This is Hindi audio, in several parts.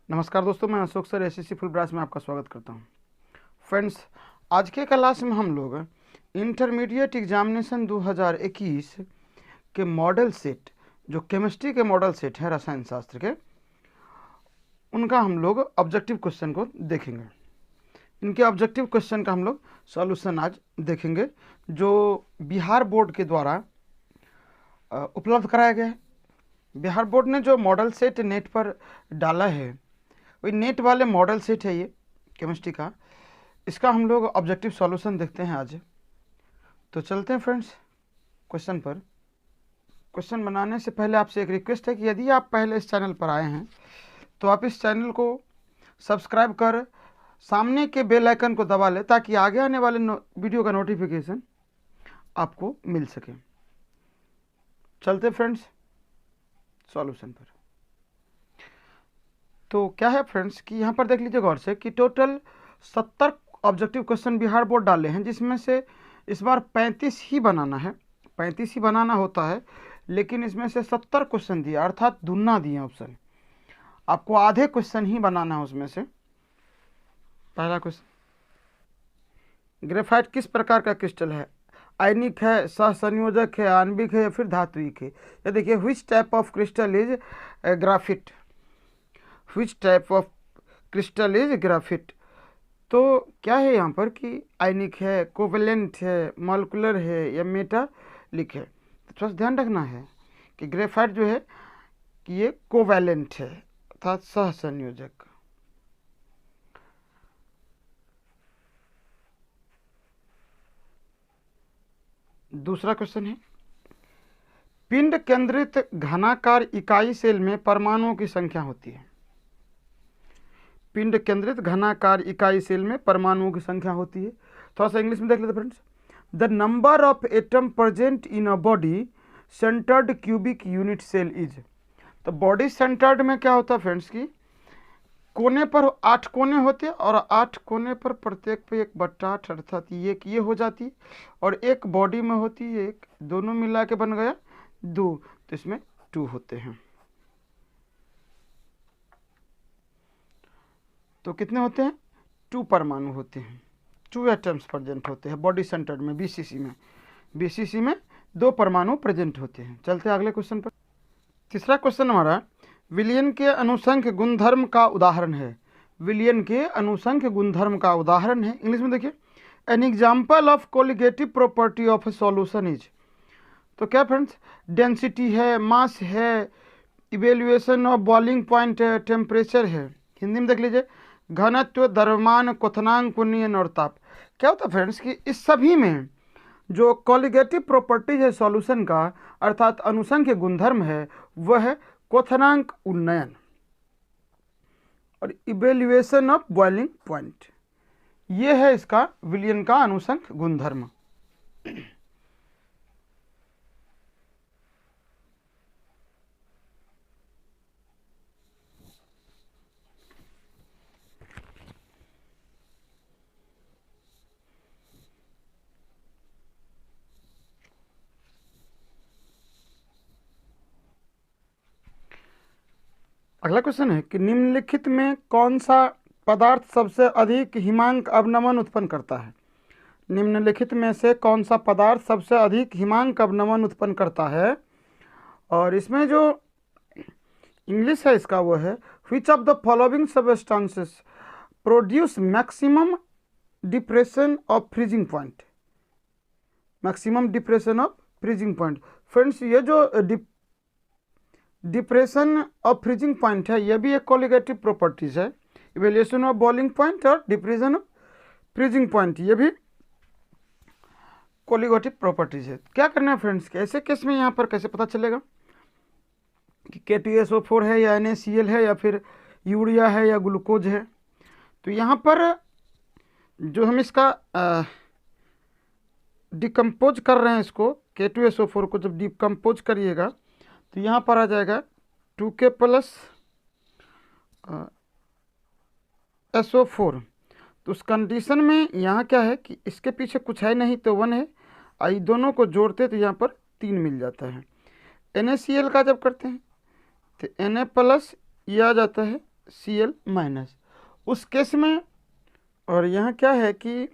नमस्कार दोस्तों, मैं Ashok sir SSC full brass में आपका स्वागत करता हूं। फ्रेंड्स, आज के क्लास में हम लोग इंटरमीडिएट एग्जामिनेशन 2021 के मॉडल सेट, जो केमिस्ट्री के मॉडल सेट है रसायन शास्त्र के, उनका हम लोग ऑब्जेक्टिव क्वेश्चन को देखेंगे। इनके ऑब्जेक्टिव क्वेश्चन का हम लोग सॉल्यूशन आज देखेंगे, जो बिहार बोर्ड के द्वारा उपलब्ध कराया गया है। बिहार बोर्ड ने जो मॉडल सेट नेट पर डाला है, वही नेट वाले मॉडल सेट है ये केमिस्ट्री का। इसका हम लोग ऑब्जेक्टिव सॉल्यूशन देखते हैं आज। तो चलते हैं फ्रेंड्स क्वेश्चन पर। क्वेश्चन बनाने से पहले आपसे एक रिक्वेस्ट है कि यदि आप पहले इस चैनल पर आए हैं तो आप इस चैनल को सब्सक्राइब कर सामने के बेल आइकन को दबा लें, ताकि आगे आने वाले वीडियो का नोटिफिकेशन आपको मिल सके। चलते फ्रेंड्स सॉल्यूशन पर। तो क्या है फ्रेंड्स कि यहाँ पर देख लीजिए गौर से कि total 70 objective question Bihar board डाले हैं, जिसमें से इस बार 35 ही बनाना है। 35 ही बनाना होता है, लेकिन इसमें से 70 क्वेश्चन दिया, अर्थात दुगना दिए ऑप्शन। आपको आधे क्वेश्चन ही बनाना है उसमें से। पहला क्वेश्चन, ग्रेफाइट किस प्रकार का क्रिस्टल है? आयनिक है, सहसंयोजक है, आणविक है या फिर धात्विक है? ये देखिए, which type of crystal is graphite. Which type of crystal is graphite. तो क्या है यहाँ पर कि आयनिक है, कोवेलेंट है, मॉलिक्यूलर है या मेटालिक है? तो थोड़ा सा ध्यान रखना है कि ग्रेफाइट जो है कि ये कोवेलेंट है, अर्थात सहसंयोजक। दूसरा क्वेश्चन है, पिंड केंद्रित घनाकार इकाई सेल में परमाणुओं की संख्या होती है। पिंड केंद्रित घनाकार इकाई सेल में परमाणुओं की संख्या होती है। थोड़ा सा इंग्लिश में देख लेते friends. The number of atom present in a body centred cubic unit cell is. तो बॉडी सेंटर्ड में क्या होता है फ्रेंड्स कि कोने पर 8 कोने होते हैं, और 8 कोने पर प्रत्येक पे 1/8, अर्थात ये हो जाती है, और एक बॉडी में होती है एक, दोनों मिला के बन गया 2, तो इसमें 2 होते हैं। तो कितने होते हैं? 2 परमाणु होते हैं, 2 एटम्स प्रेजेंट होते हैं बॉडी सेंटर्ड में, बीसीसी में। बीसीसी में 2 परमाणु प्रेजेंट होते हैं। चलते हैं अगले क्वेश्चन पर। तीसरा क्वेश्चन हमारा, विलयन के अनुसंख्य गुणधर्म का उदाहरण है। विलयन के अनुसंख्य गुणधर्म का उदाहरण है। इंग्लिश में देखिए, an example of colligative property of A solution is. तो क्या फ्रेंड्स, डेंसिटी है, मास है, इवेल्युएशन ऑफ बॉइलिंग पॉइंट है, टेम्परेचर है। हिंदी में देख लीजिए, घनत्व, द्रव्यमान, क्वथनांक, उन्नयन और ताप। क्या होता है फ्रेंड्स कि इस सभी में जो कोलिगेटिव प्रॉपर्टीज है सॉल्यूशन का, अर्थात अनुसंख्य गुणधर्म है, वह है क्वथनांक, उन्नयन और इवेल्युएशन ऑफ बॉइलिंग पॉइंट। ये है इसका विलयन का अनुसंख्य गुणधर्म। अगला क्वेश्चन है कि निम्नलिखित में कौन सा पदार्थ सबसे अधिक हिमांक अवनमन उत्पन्न करता है? निम्नलिखित में से कौन सा पदार्थ सबसे अधिक हिमांक अवनमन उत्पन्न करता है? और इसमें जो इंग्लिश है इसका वो है, which of the following substances produce maximum depression of freezing point. Maximum depression of freezing point. Friends, ये जो डिप्रेशन ऑफ फ्रीजिंग पॉइंट है, यह भी एक कोलिगेटिव प्रॉपर्टीज है। इवेल्युएशन ऑफ बॉइलिंग पॉइंट और डिप्रेशन ऑफ फ्रीजिंग पॉइंट, ये भी कोलिगेटिव प्रॉपर्टीज है। क्या करना है फ्रेंड्स कि ऐसे केस में यहाँ पर कैसे पता चलेगा कि K2SO4 है या NaCl है या फिर यूरिया है या ग्लूकोज है? तो यहाँ पर जो हम इसका डिकम्पोज कर रहे हैं, इसको K2SO4 को जब डिकम्पोज करिएगा तो यहाँ पर आ जाएगा 2K प्लस SO4। तो उस कंडीशन में यहाँ क्या है कि इसके पीछे कुछ है नहीं तो 1 है, आई दोनों को जोड़ते तो यहाँ पर 3 मिल जाता है। NaCl का जब करते हैं तो Na प्लस ये आ जाता है Cl माइनस, उस केस में। और यहाँ क्या है कि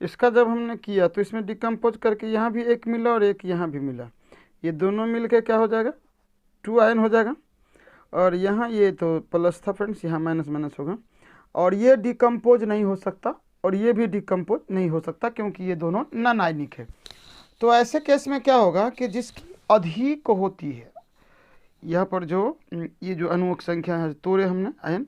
इसका जब हमने किया तो इसमें डिकम्पोज करके यहाँ भी एक मिला और एक यहाँ भी मिला, ये दोनों मिल के क्या हो जाएगा, 2 आयन हो जाएगा। और यहाँ ये तो प्लस था फ्रेंड्स, यहाँ माइनस माइनस होगा, और ये डिकम्पोज नहीं हो सकता और ये भी डिकम्पोज नहीं हो सकता क्योंकि ये दोनों नॉन आयनिक है। तो ऐसे केस में क्या होगा कि जिसकी अधिक होती है, यहाँ पर जो ये जो अणुओं संख्या है तोड़े हमने आयन,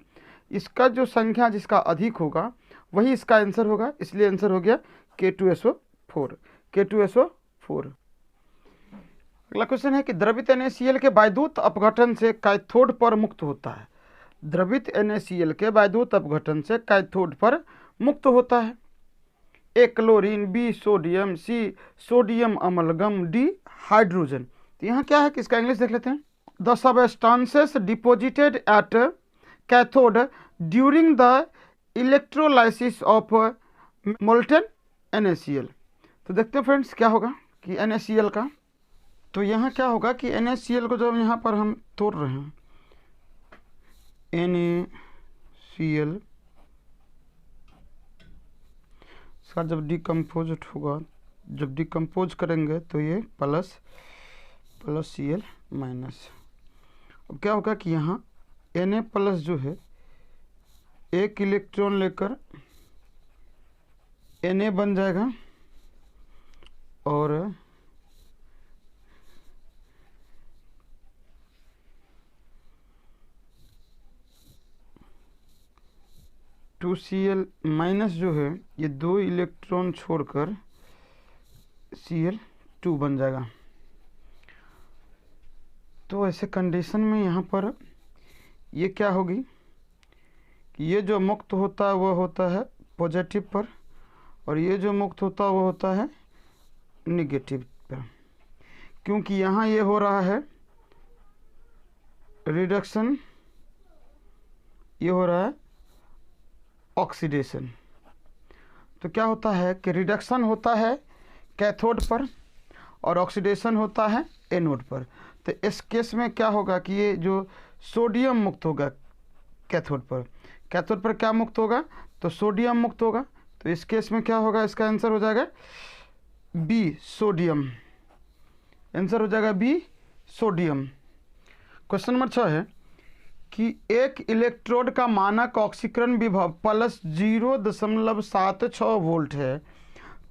इसका जो संख्या जिसका अधिक होगा वही इसका आंसर होगा, इसलिए आंसर हो गया K2SO4, K2SO4। अगला क्वेश्चन है कि द्रवित NaCl के वैद्युत अपघटन से कैथोड पर मुक्त होता है। द्रवित NaCl के वैद्युत अपघटन से कैथोड पर मुक्त होता है। A chlorine, B sodium, C sodium amalgam, D hydrogen. तो यहाँ क्या है कि इसका इंग्लिश देख लेते हैं। The substances deposited at cathode during the electrolysis of molten NaCl। तो देखते हैं फ्रेंड्स क्या होगा कि NaCl का, तो यहाँ क्या होगा कि NaCl को जब यहाँ पर हम तोड़ रहे हैं, NaCl इसका जब डिकम्पोज होगा, जब डिकम्पोज करेंगे तो ये प्लस Cl माइनस। अब क्या होगा कि यहाँ Na प्लस जो है एक इलेक्ट्रॉन लेकर Na बन जाएगा और Cl माइनस जो है ये 2 इलेक्ट्रॉन छोड़कर Cl2 बन जाएगा। तो ऐसे कंडीशन में यहाँ पर ये क्या होगी कि ये जो मुक्त होता है वो होता है पॉजिटिव पर और ये जो मुक्त होता है वो होता है निगेटिव पर, क्योंकि यहाँ ये हो रहा है रिडक्शन, ये हो रहा है ऑक्सीडेशन। तो क्या होता है कि रिडक्शन होता है कैथोड पर और ऑक्सीडेशन होता है एनोड पर। तो इस केस में क्या होगा कि ये जो सोडियम मुक्त होगा कैथोड पर क्या मुक्त होगा, तो सोडियम मुक्त होगा। तो इस केस में क्या होगा, इसका आंसर हो जाएगा बी सोडियम, आंसर हो जाएगा बी सोडियम। क्वेश्चन नंबर 6 है कि एक इलेक्ट्रोड का मानक ऑक्सीकरण विभव प्लस 0.76 वोल्ट है,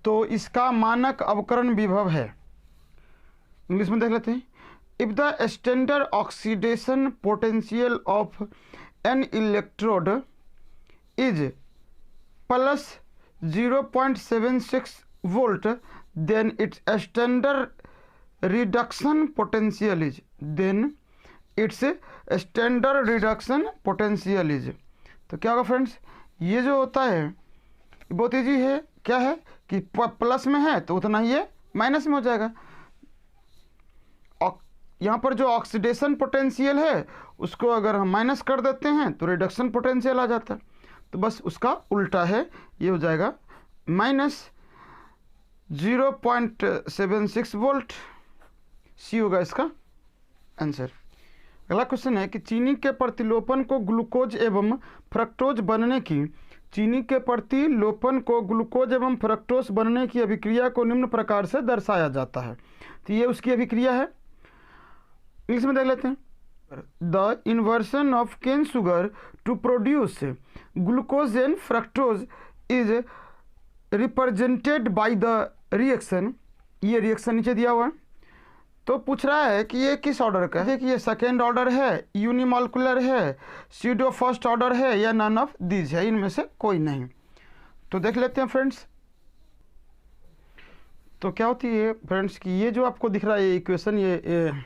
तो इसका मानक अवकरण विभव है। इंग्लिश में देख लेते हैं। If the standard oxidation potential of an electrode is plus 0.76 volt, then its standard reduction potential is, then its standard reduction potential is. तो क्या होगा फ्रेंड्स, ये जो होता है बहुत ईजी है, क्या है कि प्लस में है तो उतना ही ये माइनस में हो जाएगा। यहाँ पर जो ऑक्सीडेशन पोटेंशियल है उसको अगर हम माइनस कर देते हैं तो रिडक्शन पोटेंशियल आ जाता है। तो बस उसका उल्टा है, ये हो जाएगा माइनस 0.76 वोल्ट, सी होगा इसका आंसर। अगला क्वेश्चन है कि चीनी के प्रतिलोपन को ग्लूकोज एवं फ्रक्टोज बनने की, चीनी के प्रतिलोपन को ग्लूकोज एवं फ्रक्टोज बनने की अभिक्रिया को निम्न प्रकार से दर्शाया जाता है। तो ये उसकी अभिक्रिया है, इंग्लिश में देख लेते हैं। The inversion of cane sugar to produce glucose and fructose is represented by the reaction, ये रिएक्शन नीचे दिया हुआ है। तो पूछ रहा है कि ये किस ऑर्डर का है, कि ये सेकेंड ऑर्डर है, यूनिमॉलिक्यूलर है, स्यूडो फर्स्ट ऑर्डर है या नन ऑफ दीज है, इनमें से कोई नहीं। तो देख लेते हैं फ्रेंड्स। तो क्या होती है फ्रेंड्स कि ये जो आपको दिख रहा है ये इक्वेशन, ये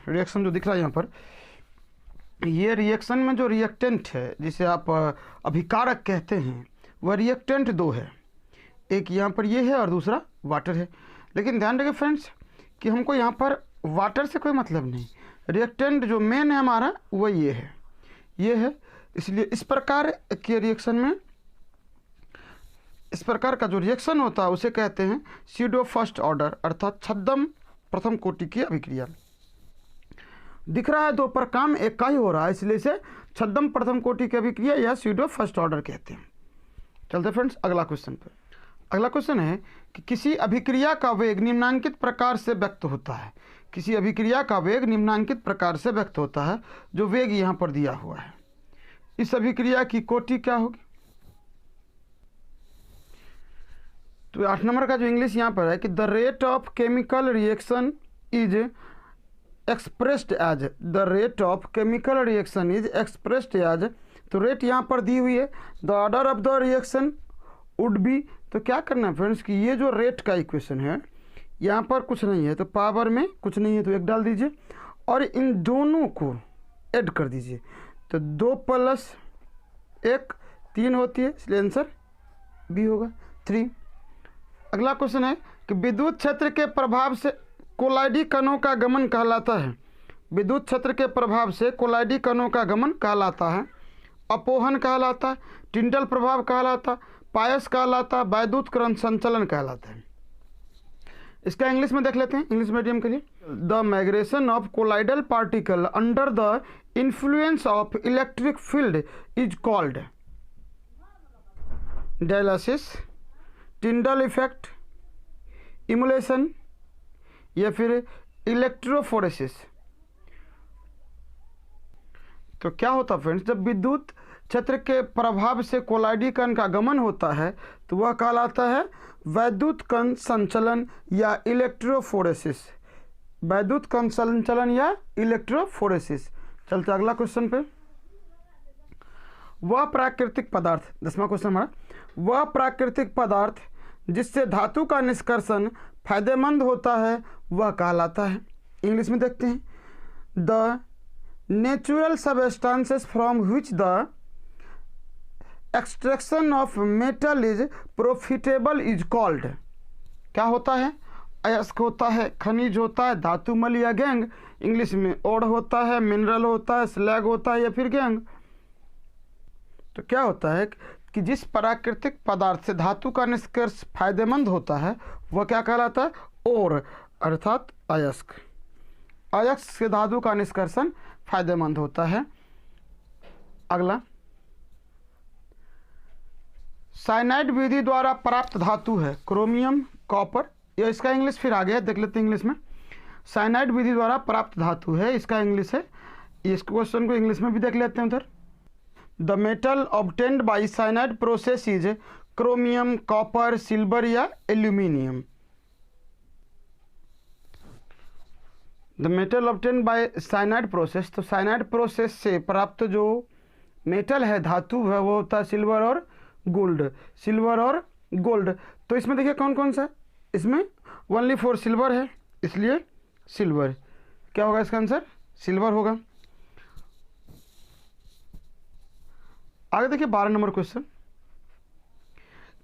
रिएक्शन जो दिख रहा है यहाँ पर, ये रिएक्शन में जो रिएक्टेंट है जिसे आप अभिकारक कहते हैं, वह रिएक्टेंट 2 है, एक यहाँ पर ये है और दूसरा वाटर है। लेकिन ध्यान रखिए फ्रेंड्स कि हमको यहाँ पर वाटर से कोई मतलब नहीं, रिएक्टेंट जो मेन है हमारा वो ये है। इसलिए इस प्रकार के रिएक्शन में, इस प्रकार का जो रिएक्शन होता है उसे कहते हैं स्यूडो फर्स्ट ऑर्डर, अर्थात छद्म प्रथम कोटि की अभिक्रिया। दिख रहा है दो पर काम एक का ही हो रहा है, इसलिए इसे छद्म प्रथम कोटि की अभिक्रिया या स्यूडो फर्स्ट ऑर्डर कहते हैं। चलते फ्रेंड्स अगला क्वेश्चन पर। अगला क्वेश्चन है कि किसी अभिक्रिया का वेग निम्नांकित प्रकार से व्यक्त होता है। किसी अभिक्रिया का वेग निम्नांकित प्रकार से व्यक्त होता है, जो वेग यहाँ पर दिया हुआ है। इस अभिक्रिया की कोटि क्या होगी? तो 8 नंबर का जो इंग्लिश यहाँ पर है कि the rate of chemical reaction is expressed as, the rate of chemical reaction is expressed as, तो रेट यहाँ पर दी हुई है, the order of the reaction would be, तो क्या करना है फ्रेंड्स कि ये जो रेट का इक्वेशन है यहाँ पर कुछ नहीं है तो पावर में कुछ नहीं है तो 1 डाल दीजिए और इन दोनों को ऐड कर दीजिए, तो 2 + 1 3 होती है, इसलिए आंसर बी होगा 3। अगला क्वेश्चन है कि विद्युत क्षेत्र के प्रभाव से कोलाइडी कणों का गमन कहलाता है। विद्युत क्षेत्र के प्रभाव से कोलाइडी कणों का गमन कहलाता है, अपोहन कहलाता है, टिंडल प्रभाव कहलाता है, पायस कहलाता है, वैद्युत करण संचलन कहलाता है। इसका इंग्लिश में देख लेते हैं, इंग्लिश मीडियम के लिए। The migration of colloidal particle under the influence of electric field is called dialysis, Tyndall effect, emulation या फिर इलेक्ट्रोफोरेसिस। तो क्या होता फ्रेंड्स, जब विद्युत क्षेत्र के प्रभाव से कोलाइडी कण का गमन होता है तो वह कहलाता है वैद्युत कण संचलन या इलेक्ट्रोफोरेसिस, वैद्युत कण संचलन या इलेक्ट्रोफोरेसिस। चलते अगला क्वेश्चन पे। वह प्राकृतिक पदार्थ, 10वां क्वेश्चन हमारा, वह प्राकृतिक पदार्थ जिससे धातु का निष्कर्षण फायदेमंद होता है वह कहलाता है। इंग्लिश में देखते हैं, the natural substances from which the extraction of metal is profitable is called. क्या होता है? अयस्क होता है, खनिज होता है, धातुमल या गैंग, इंग्लिश में ओड होता है, मिनरल होता है, स्लैग होता है या फिर गैंग। तो क्या होता है कि जिस प्राकृतिक पदार्थ से धातु का निष्कर्ष फायदेमंद होता है वह क्या कहलाता है? ओर, अर्थात अयस्क। अयस्क से धातु का निष्कर्षण फायदेमंद होता है। अगला, साइनाइड विधि द्वारा प्राप्त धातु है क्रोमियम, कॉपर, या इसका इंग्लिश फिर आ गया, देख लेते हैं इंग्लिश में। साइनाइड विधि द्वारा प्राप्त धातु है, इसका इंग्लिश है, इस क्वेश्चन को इंग्लिश में भी देख लेते हैं उधर। The metal obtained by cyanide process is chromium, copper, silver या aluminium. The metal obtained by cyanide process, तो साइनाइड प्रोसेस से प्राप्त जो मेटल है, धातु है, वो होता है सिल्वर और गोल्ड, सिल्वर और गोल्ड। तो इसमें देखिए कौन कौन सा है, इसमें ओनली फॉर सिल्वर है, इसलिए सिल्वर। क्या होगा इसका आंसर? सिल्वर होगा। आगे देखिए 12 नंबर क्वेश्चन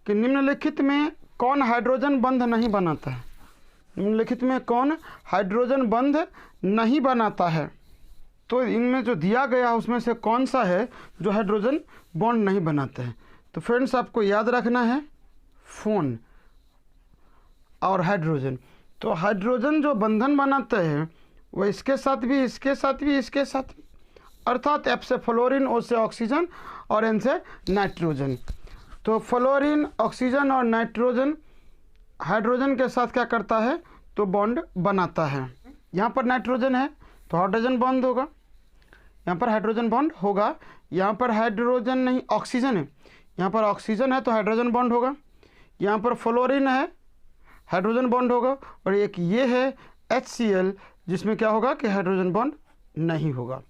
कि निम्नलिखित में कौन हाइड्रोजन बंध नहीं बनाता है? निम्नलिखित में कौन हाइड्रोजन बंध नहीं बनाता है? तो इनमें जो दिया गया है उसमें से कौन सा है जो हाइड्रोजन बॉन्ड नहीं बनाता है? तो फ्रेंड्स आपको याद रखना है फोन और हाइड्रोजन। तो हाइड्रोजन जो बंधन बनाते हैं वह इसके साथ भी, इसके साथ भी, इसके साथ भी, अर्थात एफ से फ्लोरीन, ओ से ऑक्सीजन और एन से नाइट्रोजन। तो फ्लोरीन, ऑक्सीजन और नाइट्रोजन हाइड्रोजन के साथ क्या करता है? तो बॉन्ड बनाता है। यहाँ पर नाइट्रोजन है तो हाइड्रोजन बॉन्ड होगा, यहाँ पर हाइड्रोजन बॉन्ड होगा। यहाँ पर हाइड्रोजन नहीं, ऑक्सीजन है, यहाँ पर ऑक्सीजन है तो हाइड्रोजन बॉन्ड होगा। यहाँ पर फ्लोरीन है, हाइड्रोजन बॉन्ड होगा। और एक ये है HCl जिसमें क्या होगा कि हाइड्रोजन बॉन्ड नहीं होगा।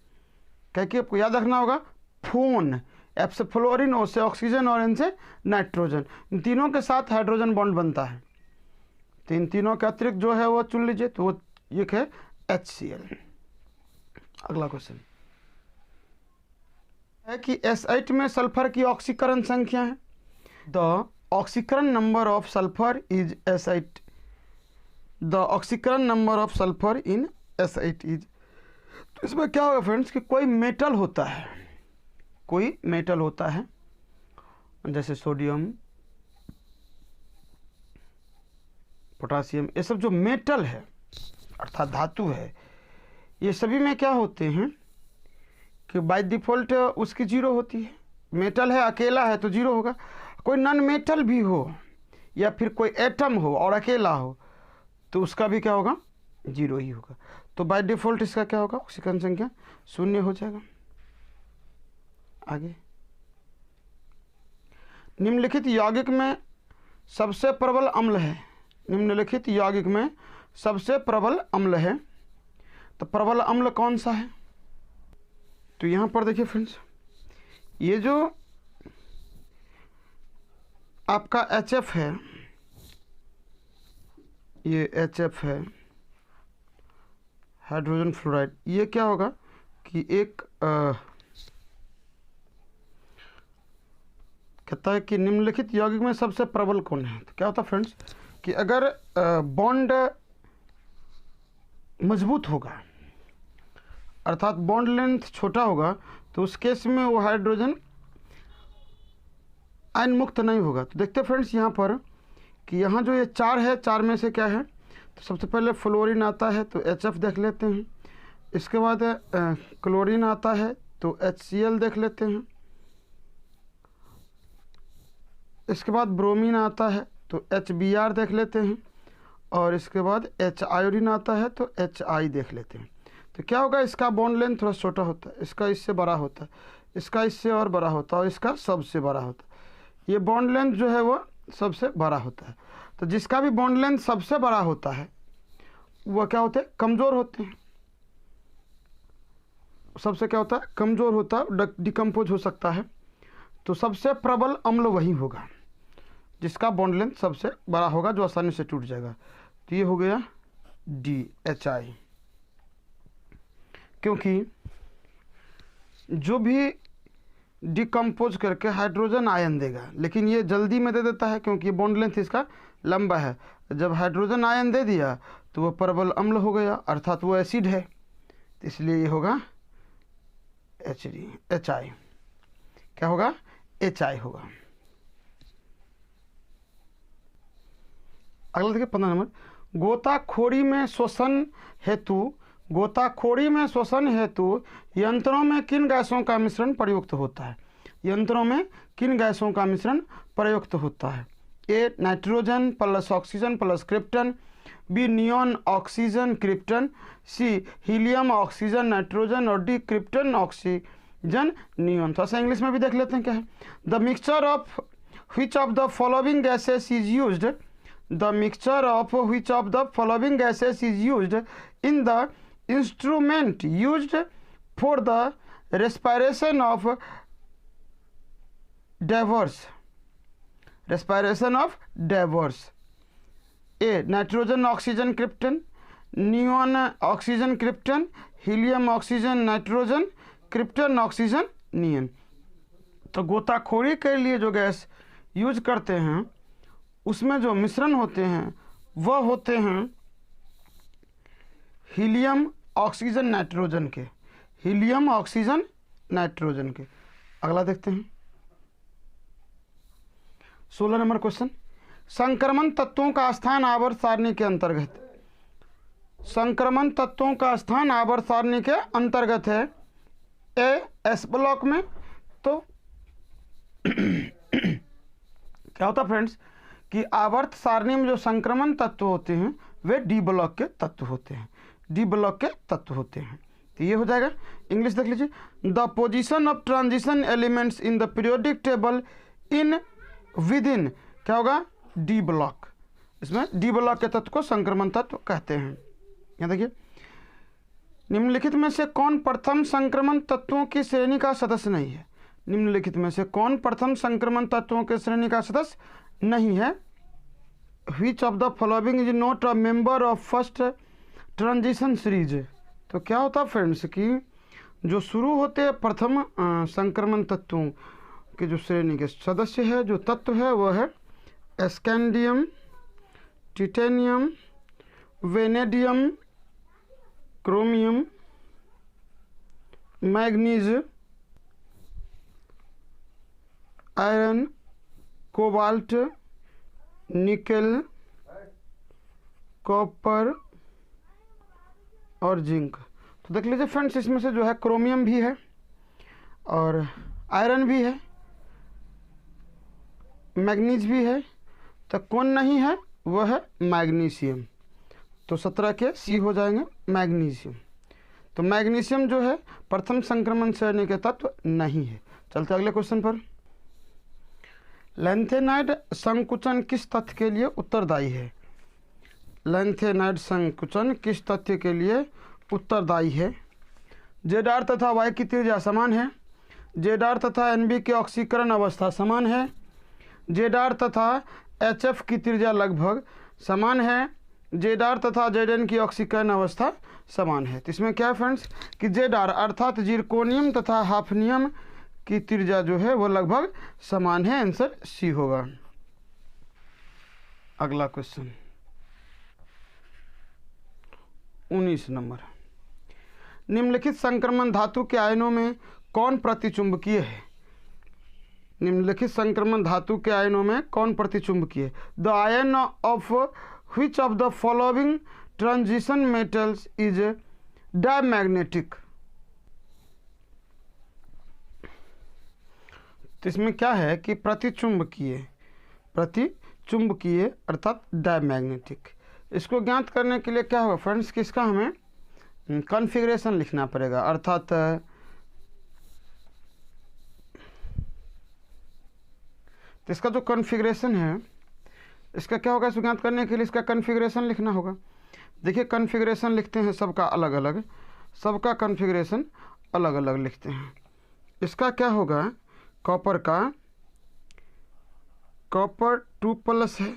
क्या कि आपको याद रखना होगा फोन, एफ से फ्लोरीन, ओ से ऑक्सीजन और एन से नाइट्रोजन, इन तीनों के साथ हाइड्रोजन बॉन्ड बनता है। तो इन तीनों के अतिरिक्त जो है वो चुन लीजिए, तो वो एक है HCl। अगला क्वेश्चन है कि S8 में सल्फर की ऑक्सीकरण संख्या है। द ऑक्सीकरण number of sulphur is S8, the ऑक्सीकरण number of sulphur in S8 is. तो इसमें क्या होगा फ्रेंड्स कि कोई मेटल होता है, कोई मेटल होता है जैसे सोडियम, पोटासियम, ये सब जो मेटल है अर्थात धातु है, ये सभी में क्या होते हैं कि बाय डिफ़ॉल्ट उसकी जीरो होती है। मेटल है, अकेला है तो जीरो होगा। कोई नॉन मेटल भी हो या फिर कोई एटम हो और अकेला हो तो उसका भी क्या होगा, जीरो ही होगा। तो बाय डिफ़ॉल्ट इसका क्या होगा, ऑक्सीजन संख्या शून्य हो जाएगा। आगे, निम्नलिखित यौगिक में सबसे प्रबल अम्ल है। निम्नलिखित यौगिक में सबसे प्रबल अम्ल है, तो प्रबल अम्ल कौन सा है? तो यहाँ पर देखिए फ्रेंड्स, ये जो आपका HF है, ये HF है, हाइड्रोजन फ्लोराइड, ये क्या होगा कि एक कहता है कि निम्नलिखित यौगिक में सबसे प्रबल कौन है। तो क्या होता है फ्रेंड्स कि अगर बॉन्ड मजबूत होगा अर्थात बॉन्ड लेंथ छोटा होगा तो उस केस में वो हाइड्रोजन आयन मुक्त नहीं होगा। तो देखते हैं फ्रेंड्स यहाँ पर कि यहाँ जो ये चार है, चार में से क्या है, तो सबसे पहले फ्लोरीन आता है तो HF देख लेते हैं। इसके बाद क्लोरीन आता है तो HCl देख लेते हैं। इसके बाद ब्रोमीन आता है तो HBr देख लेते हैं। और इसके बाद H आयोडीन आता है तो HI देख लेते हैं। तो क्या होगा, इसका बॉन्ड लेंथ थोड़ा छोटा होता है, इसका इससे बड़ा होता है, इसका इससे और बड़ा होता है और इसका सबसे बड़ा होता है। ये बॉन्ड लेंथ जो है वो सबसे बड़ा होता है। तो जिसका भी बॉन्ड लेंथ सबसे बड़ा होता है वह क्या होते हैं, कमज़ोर होते हैं। सबसे क्या होता है, कमज़ोर होता है, डिकम्पोज हो सकता है। तो सबसे प्रबल अम्ल वही होगा जिसका बॉन्ड लेंथ सबसे बड़ा होगा, जो आसानी से टूट जाएगा। तो ये हो गया DHI, क्योंकि जो भी डिकम्पोज करके हाइड्रोजन आयन देगा, लेकिन ये जल्दी में दे देता है क्योंकि बॉन्ड लेंथ इसका लंबा है। जब हाइड्रोजन आयन दे दिया तो वह प्रबल अम्ल हो गया, अर्थात वो एसिड है, तो इसलिए ये होगा HI। क्या होगा, HI होगा। अगला देखिए 15 नंबर, गोताखोरी में शोषण हेतु यंत्रों में किन गैसों का मिश्रण प्रयुक्त होता है। यंत्रों में किन गैसों का मिश्रण प्रयुक्त होता है। A nitrogen plus oxygen plus krypton, B neon oxygen krypton, C helium oxygen nitrogen और D क्रिप्टन ऑक्सीजन नियॉन। थोड़ा सा इंग्लिश में भी देख लेते हैं क्या है। The mixture of which of the following gases is used, the mixture of which of the following gases is used in the instrument used for the respiration of divers. A nitrogen oxygen krypton, neon oxygen krypton, helium oxygen nitrogen, krypton oxygen neon। तो गोताखोरी के लिए जो गैस यूज करते हैं उसमें जो मिश्रण होते हैं वह होते हैं हीलियम ऑक्सीजन नाइट्रोजन के, हीलियम ऑक्सीजन नाइट्रोजन के। अगला देखते हैं 16 नंबर क्वेश्चन, संक्रमण तत्वों का स्थान आवर्त सारणी के अंतर्गत। संक्रमण तत्वों का स्थान आवर्त सारणी के अंतर्गत है A S ब्लॉक में। तो क्या होता फ्रेंड्स कि आवर्त सारणी में जो संक्रमण तत्व होते हैं वे D ब्लॉक के तत्व होते हैं, D ब्लॉक के तत्व होते हैं। तो ये हो जाएगा। इंग्लिश देख लीजिए, the position of transition elements in the periodic table in with in, क्या होगा, D ब्लॉक। इसमें D ब्लॉक के तत्व को संक्रमण तत्व कहते हैं। यहाँ देखिए, निम्नलिखित में से कौन प्रथम संक्रमण तत्वों की श्रेणी का सदस्य नहीं है। निम्नलिखित में से कौन प्रथम संक्रमण तत्वों के श्रेणी का सदस्य नहीं है। Which of the following is not a member of first transition series। तो क्या होता है फ्रेंड्स कि जो शुरू होते हैं प्रथम संक्रमण तत्वों के जो श्रेणी के सदस्य है, जो तत्व है वह है scandium, titanium, vanadium, chromium, manganese, iron, cobalt, nickel, copper और जिंक। तो देख लीजिए फ्रेंड्स, इसमें से जो है क्रोमियम भी है और आयरन भी है, मैग्नीज भी है, तो कौन नहीं है, वह है मैग्नीशियम। तो 17 के सी हो जाएंगे मैग्नीशियम। तो मैग्नीशियम जो है प्रथम संक्रमण श्रेणी के तत्व नहीं है। चलते अगले क्वेश्चन पर। लैंथेनाइड संकुचन किस तथ्य के लिए उत्तरदायी है? लैंथेनाइड संकुचन किस तथ्य के लिए उत्तरदायी है? जेडार तथा वाई की त्रिज्या समान है, जेडार तथा एनबी की ऑक्सीकरण अवस्था समान है, जेडार तथा एचएफ की त्रिज्या लगभग समान है, जेडार तथा जेडएन की ऑक्सीकरण अवस्था समान है। तो इसमें क्या है फ्रेंड्स कि जेडार अर्थात जिरकोनियम तथा हाफनियम की त्रिज्या जो है वो लगभग समान है। आंसर सी होगा। अगला क्वेश्चन 19 नंबर। निम्नलिखित संक्रमण धातु के आयनों में कौन प्रतिचुंबकीय है? निम्नलिखित संक्रमण धातु के आयनों में कौन प्रतिचुंबकीय है? The ion of which of the following transition metals is diamagnetic? तो इसमें क्या है कि प्रतिचुंबकीय अर्थात डायमैग्नेटिक। इसको ज्ञात करने के लिए क्या होगा फ्रेंड्स कि इसका हमें कॉन्फ़िगरेशन लिखना पड़ेगा, अर्थात तो इसका जो कॉन्फ़िगरेशन है इसका क्या होगा, इसको ज्ञात करने के लिए इसका कॉन्फ़िगरेशन लिखना होगा। देखिए कॉन्फ़िगरेशन लिखते हैं सबका अलग अलग, सबका कॉन्फ़िगरेशन अलग अलग लिखते हैं। इसका क्या होगा, कॉपर का कॉपर 2+ है,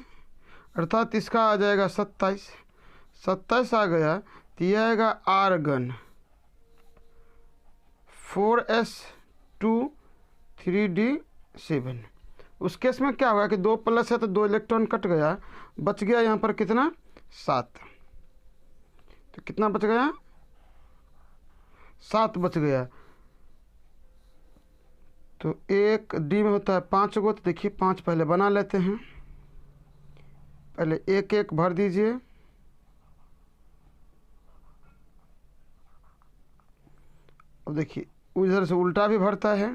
अर्थात इसका आ जाएगा 27 आ गया तो ये आएगा आर्गन 4s2 3d7। उस केस में क्या होगा कि 2+ है तो 2 इलेक्ट्रॉन कट गया, बच गया यहाँ पर कितना 7। तो कितना बच गया 7 बच गया। तो एक डी में होता है 5 गो, तो देखिए 5 पहले बना लेते हैं। पहले एक एक भर दीजिए, अब देखिए उधर से उल्टा भी भरता है।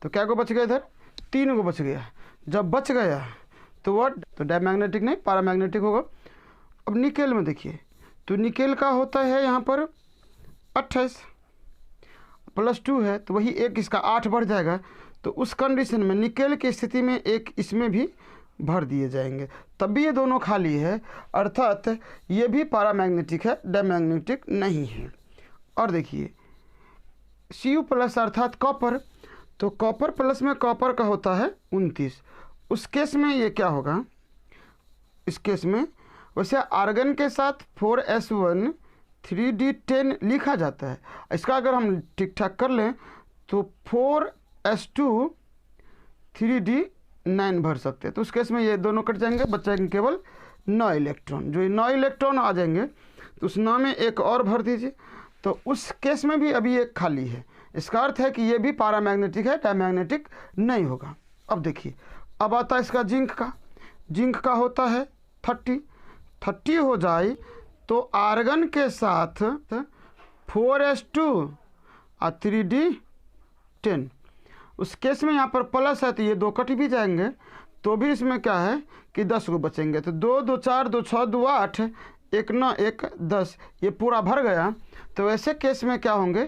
तो क्या गो बच गया, इधर 3 गो बच गया। जब बच गया तो वह तो डायमैग्नेटिक नहीं पैरामैग्नेटिक होगा। अब निकेल में देखिए, तो निकेल का होता है यहाँ पर 28 + 2 है, तो वही एक इसका 8 बढ़ जाएगा। तो उस कंडीशन में निकेल की स्थिति में एक इसमें भी भर दिए जाएंगे, तब भी ये दोनों खाली है, अर्थात ये भी पैरामैग्नेटिक है, डायमैग्नेटिक नहीं है। और देखिए Cu+ अर्थात कॉपर, तो कॉपर प्लस में कॉपर का होता है 29। उस केस में ये क्या होगा, इस केस में वैसे आर्गन के साथ 4s1 3d10 लिखा जाता है। इसका अगर हम ठीक ठाक कर लें तो 4s2 3d9 भर सकते हैं। तो उस केस में ये दोनों कट जाएंगे, बचेंगे केवल 9 इलेक्ट्रॉन। जो 9 इलेक्ट्रॉन आ जाएंगे तो उस 9 में एक और भर दीजिए, तो उस केस में भी अभी एक खाली है। इसका अर्थ है कि ये भी पैरामैग्नेटिक है, डायमैग्नेटिक नहीं होगा। अब देखिए, अब आता है इसका जिंक का होता है 30 हो जाए तो आर्गन के साथ 4s2 और 3d10। उस केस में यहाँ पर प्लस है तो ये 2 कट भी जाएंगे, तो भी इसमें क्या है कि 10 गो बचेंगे। तो 2 2 4 2 6 2 8 1 9 1 10, ये पूरा भर गया। तो ऐसे केस में क्या होंगे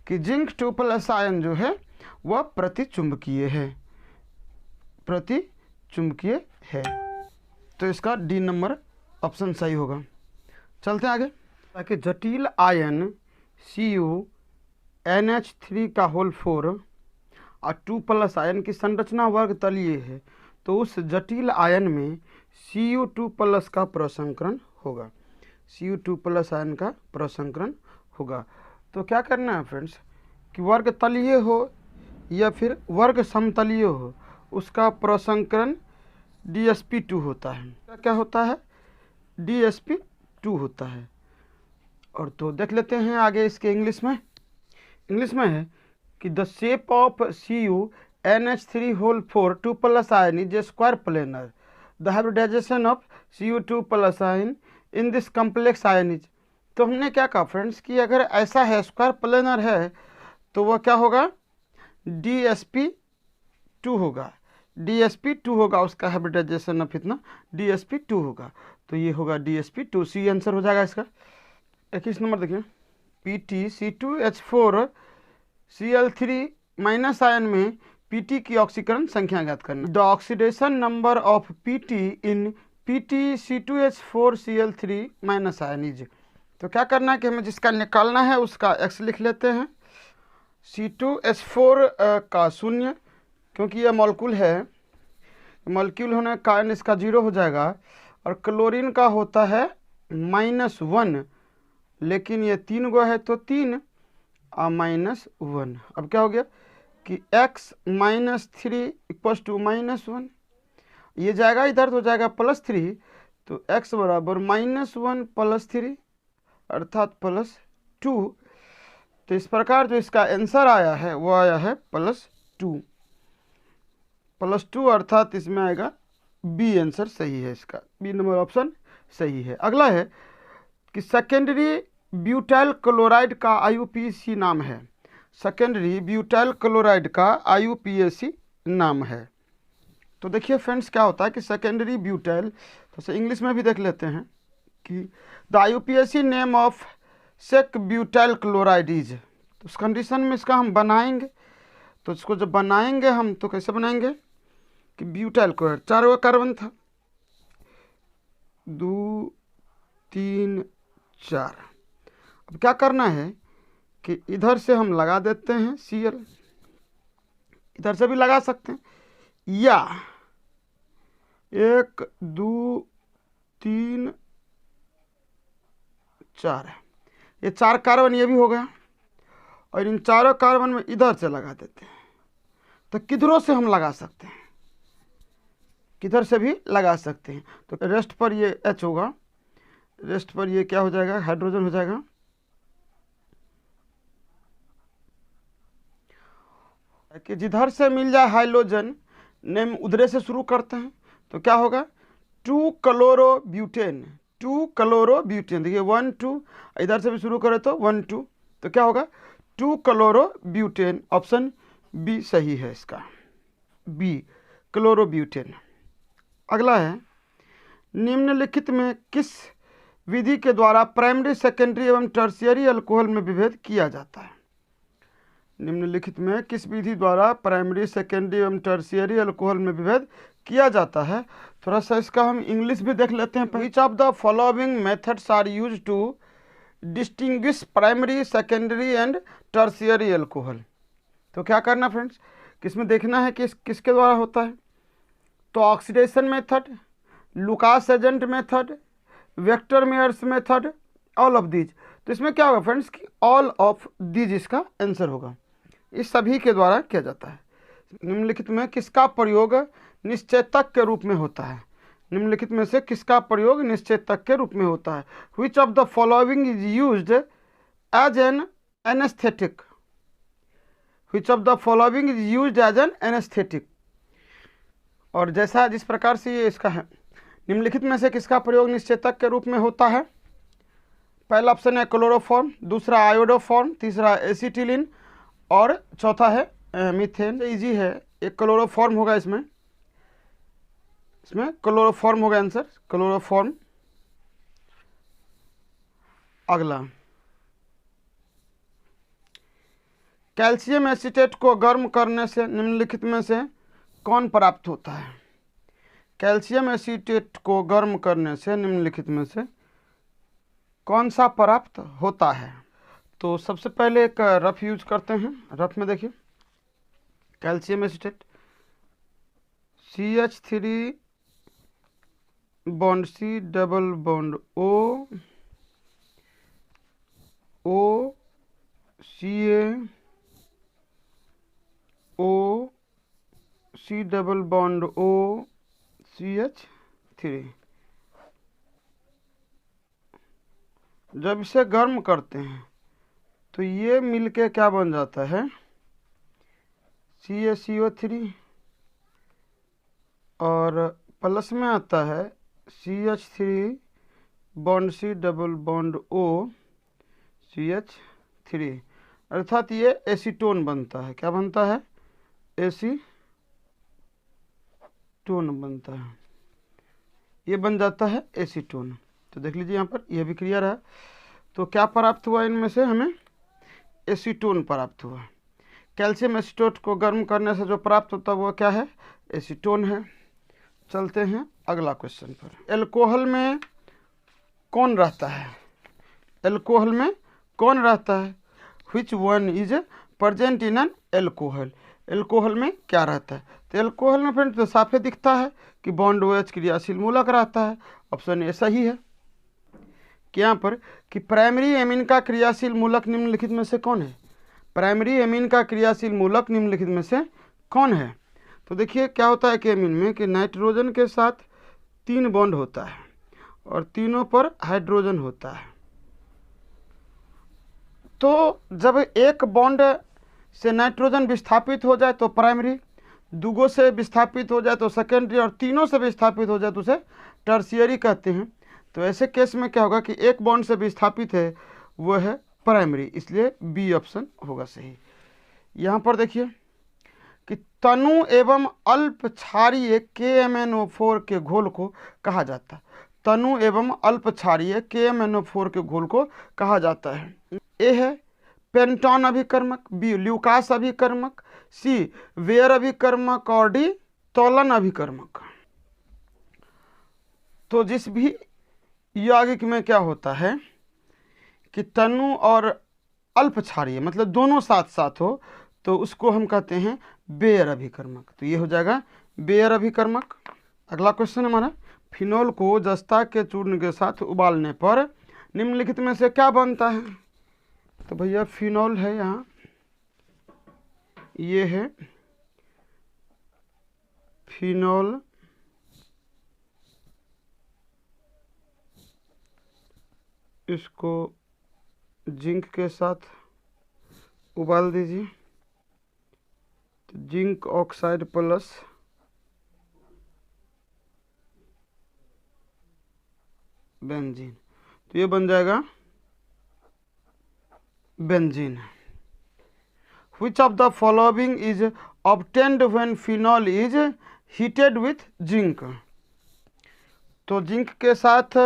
कि जिंक 2+ आयन जो है वह प्रतिचुंबकीय है। तो इसका डी नंबर ऑप्शन सही होगा। चलते हैं आगे। ताकि जटिल आयन CuNH3 और 2+ आयन की संरचना वर्ग तलीय है, तो उस जटिल आयन में Cu2+ का प्रसंकरण होगा। Cu2+ आयन का प्रसंकरण होगा। तो क्या करना है फ्रेंड्स कि वर्ग तलीय हो या फिर वर्ग समतलीय हो, उसका प्रसंकरण DsP2 होता है। क्या होता है, DsP2 होता है। और तो देख लेते हैं आगे इसके इंग्लिश में है कि the shape of CuNH3 2+ ion is a square planar. The hybridisation of Cu2+ ion in this complex ion is तो हमने क्या कहा फ्रेंड्स कि अगर ऐसा है, स्क्वायर प्लेनर है, तो वह क्या होगा, DsP2 होगा। DsP2 होगा, उसका हाइब्रिडाइजेशन ऑफ इतना DsP2 होगा, तो ये होगा DsP2। सी आंसर हो जाएगा इसका। 21 नंबर देखिए, PtC2H4Cl3 माइनस आयन में Pt की ऑक्सीकरण संख्या ज्ञात करना। The oxidation number of Pt in PtC2H4Cl3 minus ion is. तो क्या करना है कि हमें जिसका निकालना है उसका x लिख लेते हैं। C2H4 का 0, क्योंकि यह मॉलिक्यूल है, मॉलिक्यूल होने का कारण इसका 0 हो जाएगा, और क्लोरीन का होता है -1, लेकिन ये 3 गो है तो 3 और -1। अब क्या हो गया कि x - 3 = -1, ये जाएगा इधर तो जाएगा +3, तो x बराबर -1 + 3 अर्थात +2। तो इस प्रकार जो इसका आंसर आया है वो आया है +2 अर्थात इसमें आएगा बी आंसर सही है, इसका बी नंबर ऑप्शन सही है। अगला है कि सेकेंडरी ब्यूटाइल क्लोराइड का IUPAC नाम है। सेकेंडरी ब्यूटाइल क्लोराइड का IUPAC नाम है। तो देखिए फ्रेंड्स क्या होता है कि सेकेंडरी ब्यूटाइल, तो इंग्लिश में भी देख लेते हैं कि the IUPAC name of sec butyl chloride is. तो उस कंडीशन में इसका हम बनाएंगे, तो इसको जब बनाएंगे हम तो कैसे बनाएंगे कि ब्यूटाइल क्लोराइड 4 कार्बन था, 2 3 4। अब क्या करना है कि इधर से हम लगा देते हैं Cl, इधर से भी लगा सकते हैं, या 1 2 3 4 है, ये 4 कार्बन ये भी हो गया, और इन चारों कार्बन में इधर से लगा देते हैं। तो किधरों से हम लगा सकते हैं, किधर से भी लगा सकते हैं। तो रेस्ट पर ये H होगा, रेस्ट पर ये क्या हो जाएगा, हाइड्रोजन हो जाएगा, कि जिधर से मिल जाए हाइड्रोजन नेम उधरे से शुरू करते हैं, तो क्या होगा 2 क्लोरोब्यूटेन, 2 क्लोरोब्यूटेन। देखिए 1 2, इधर से भी शुरू करें तो 1 2, तो क्या होगा 2 क्लोरोब्यूटेन। ऑप्शन बी सही है इसका, बी क्लोरोब्यूटेन। अगला है, निम्नलिखित में किस विधि के द्वारा प्राइमरी, सेकेंडरी एवं टर्शियरी अल्कोहल में विभेद किया जाता है। निम्नलिखित में किस विधि द्वारा प्राइमरी, सेकेंडरी एवं टर्शियरी अल्कोहल में विभेद किया जाता है। थोड़ा सा इसका हम इंग्लिश भी देख लेते हैं। Which of the following methods are use to distinguish primary, secondary and tertiary alcohol. तो क्या करना फ्रेंड्स, किसमें देखना है कि किसके द्वारा होता है। तो oxidation method, Lucas agent method, Victor Meyers method, all of these. तो इसमें क्या होगा फ्रेंड्स कि ऑल ऑफ दीज इसका आंसर होगा, इस सभी के द्वारा किया जाता है। निम्नलिखित में किसका प्रयोग निश्चेतक के रूप में होता है। निम्नलिखित में से किसका प्रयोग निश्चेतक के रूप में होता है। Which of the following is used as an anaesthetic. Which of the following is used as an anaesthetic. और जैसा जिस प्रकार से ये इसका है, निम्नलिखित में से किसका प्रयोग निश्चेतक के रूप में होता है। पहला ऑप्शन है क्लोरोफॉर्म, दूसरा आयोडोफॉर्म, तीसरा एसिटिलीन, और चौथा है मीथेन। इजी है, एक क्लोरोफॉर्म होगा इसमें क्लोरोफॉर्म होगा आंसर, क्लोरोफॉर्म। अगला, कैल्शियम एसीटेट को गर्म करने से निम्नलिखित में से कौन प्राप्त होता है। कैल्शियम एसीटेट को गर्म करने से निम्नलिखित में से कौन सा प्राप्त होता है। तो सबसे पहले एक रफ यूज करते हैं। रफ में देखिए, calcium acetate CH3 bond C double bond O, O Ca, O C double bond O CH3। जब इसे गर्म करते हैं तो ये मिलके क्या बन जाता है CaCO3, और प्लस में आता है CH3 bond C double bond O CH3, अर्थात ये एसीटोन बनता है। क्या बनता है? एसीटोन बनता है, ये बन जाता है एसीटोन। तो देख लीजिए यहाँ पर यह भी क्लियर है। तो क्या प्राप्त हुआ इनमें से? हमें एसीटोन प्राप्त हुआ। कैल्शियम एसीटोन को गर्म करने से जो प्राप्त होता है वो क्या है? एसीटोन है। चलते हैं अगला क्वेश्चन पर। एल्कोहल में कौन रहता है? एल्कोहल में कौन रहता है? Which one is present in an alcohol? Alcohol में क्या रहता है? तो एल्कोहल में फ्रेंड्स तो साफे दिखता है कि बॉन्ड OH क्रियाशील मूलक रहता है। ऑप्शन ए सही है। कि यहाँ पर कि प्राइमरी एमीन का क्रियाशील मूलक निम्नलिखित में से कौन है? प्राइमरी एमीन का क्रियाशील मूलक निम्नलिखित में से कौन है? तो देखिए क्या होता है कि एमीन में कि नाइट्रोजन के साथ 3 बॉन्ड होता है और तीनों पर हाइड्रोजन होता है। तो जब एक बॉन्ड से नाइट्रोजन विस्थापित हो जाए तो प्राइमरी, दूगों से विस्थापित हो जाए तो सेकेंडरी, और तीनों से विस्थापित हो जाए तो उसे टर्शियरी कहते हैं। तो ऐसे केस में क्या होगा कि एक बॉन्ड से विस्थापित है वो है प्राइमरी, इसलिए बी ऑप्शन होगा सही। यहाँ पर देखिए कि तनु एवं अल्प क्षारीय KMnO4 के घोल को कहा जाता है। तनु एवं अल्प क्षारीय KMnO4 के घोल को कहा जाता है। ए है पेंटॉन अभिकर्मक, बी ल्यूकास अभिकर्मक, सी वेयर अभिकर्मक और डी तोलन अभिकर्मक। तो जिस भी यौगिक में क्या होता है कि तनु और अल्प क्षारीय मतलब दोनों साथ साथ हो तो उसको हम कहते हैं बेयर अभिकर्मक। तो ये हो जाएगा बेयर अभिकर्मक। अगला क्वेश्चन हमारा, फिनोल को जस्ता के चूर्ण के साथ उबालने पर निम्नलिखित में से क्या बनता है? तो भैया फिनोल है यहाँ, ये है फिनोल, इसको जिंक के साथ उबाल दीजिए तो जिंक ऑक्साइड प्लस बेंजीन, तो ये बन जाएगा benzene. Which of the following is obtained when phenol is heated with zinc? तो जिंक के साथ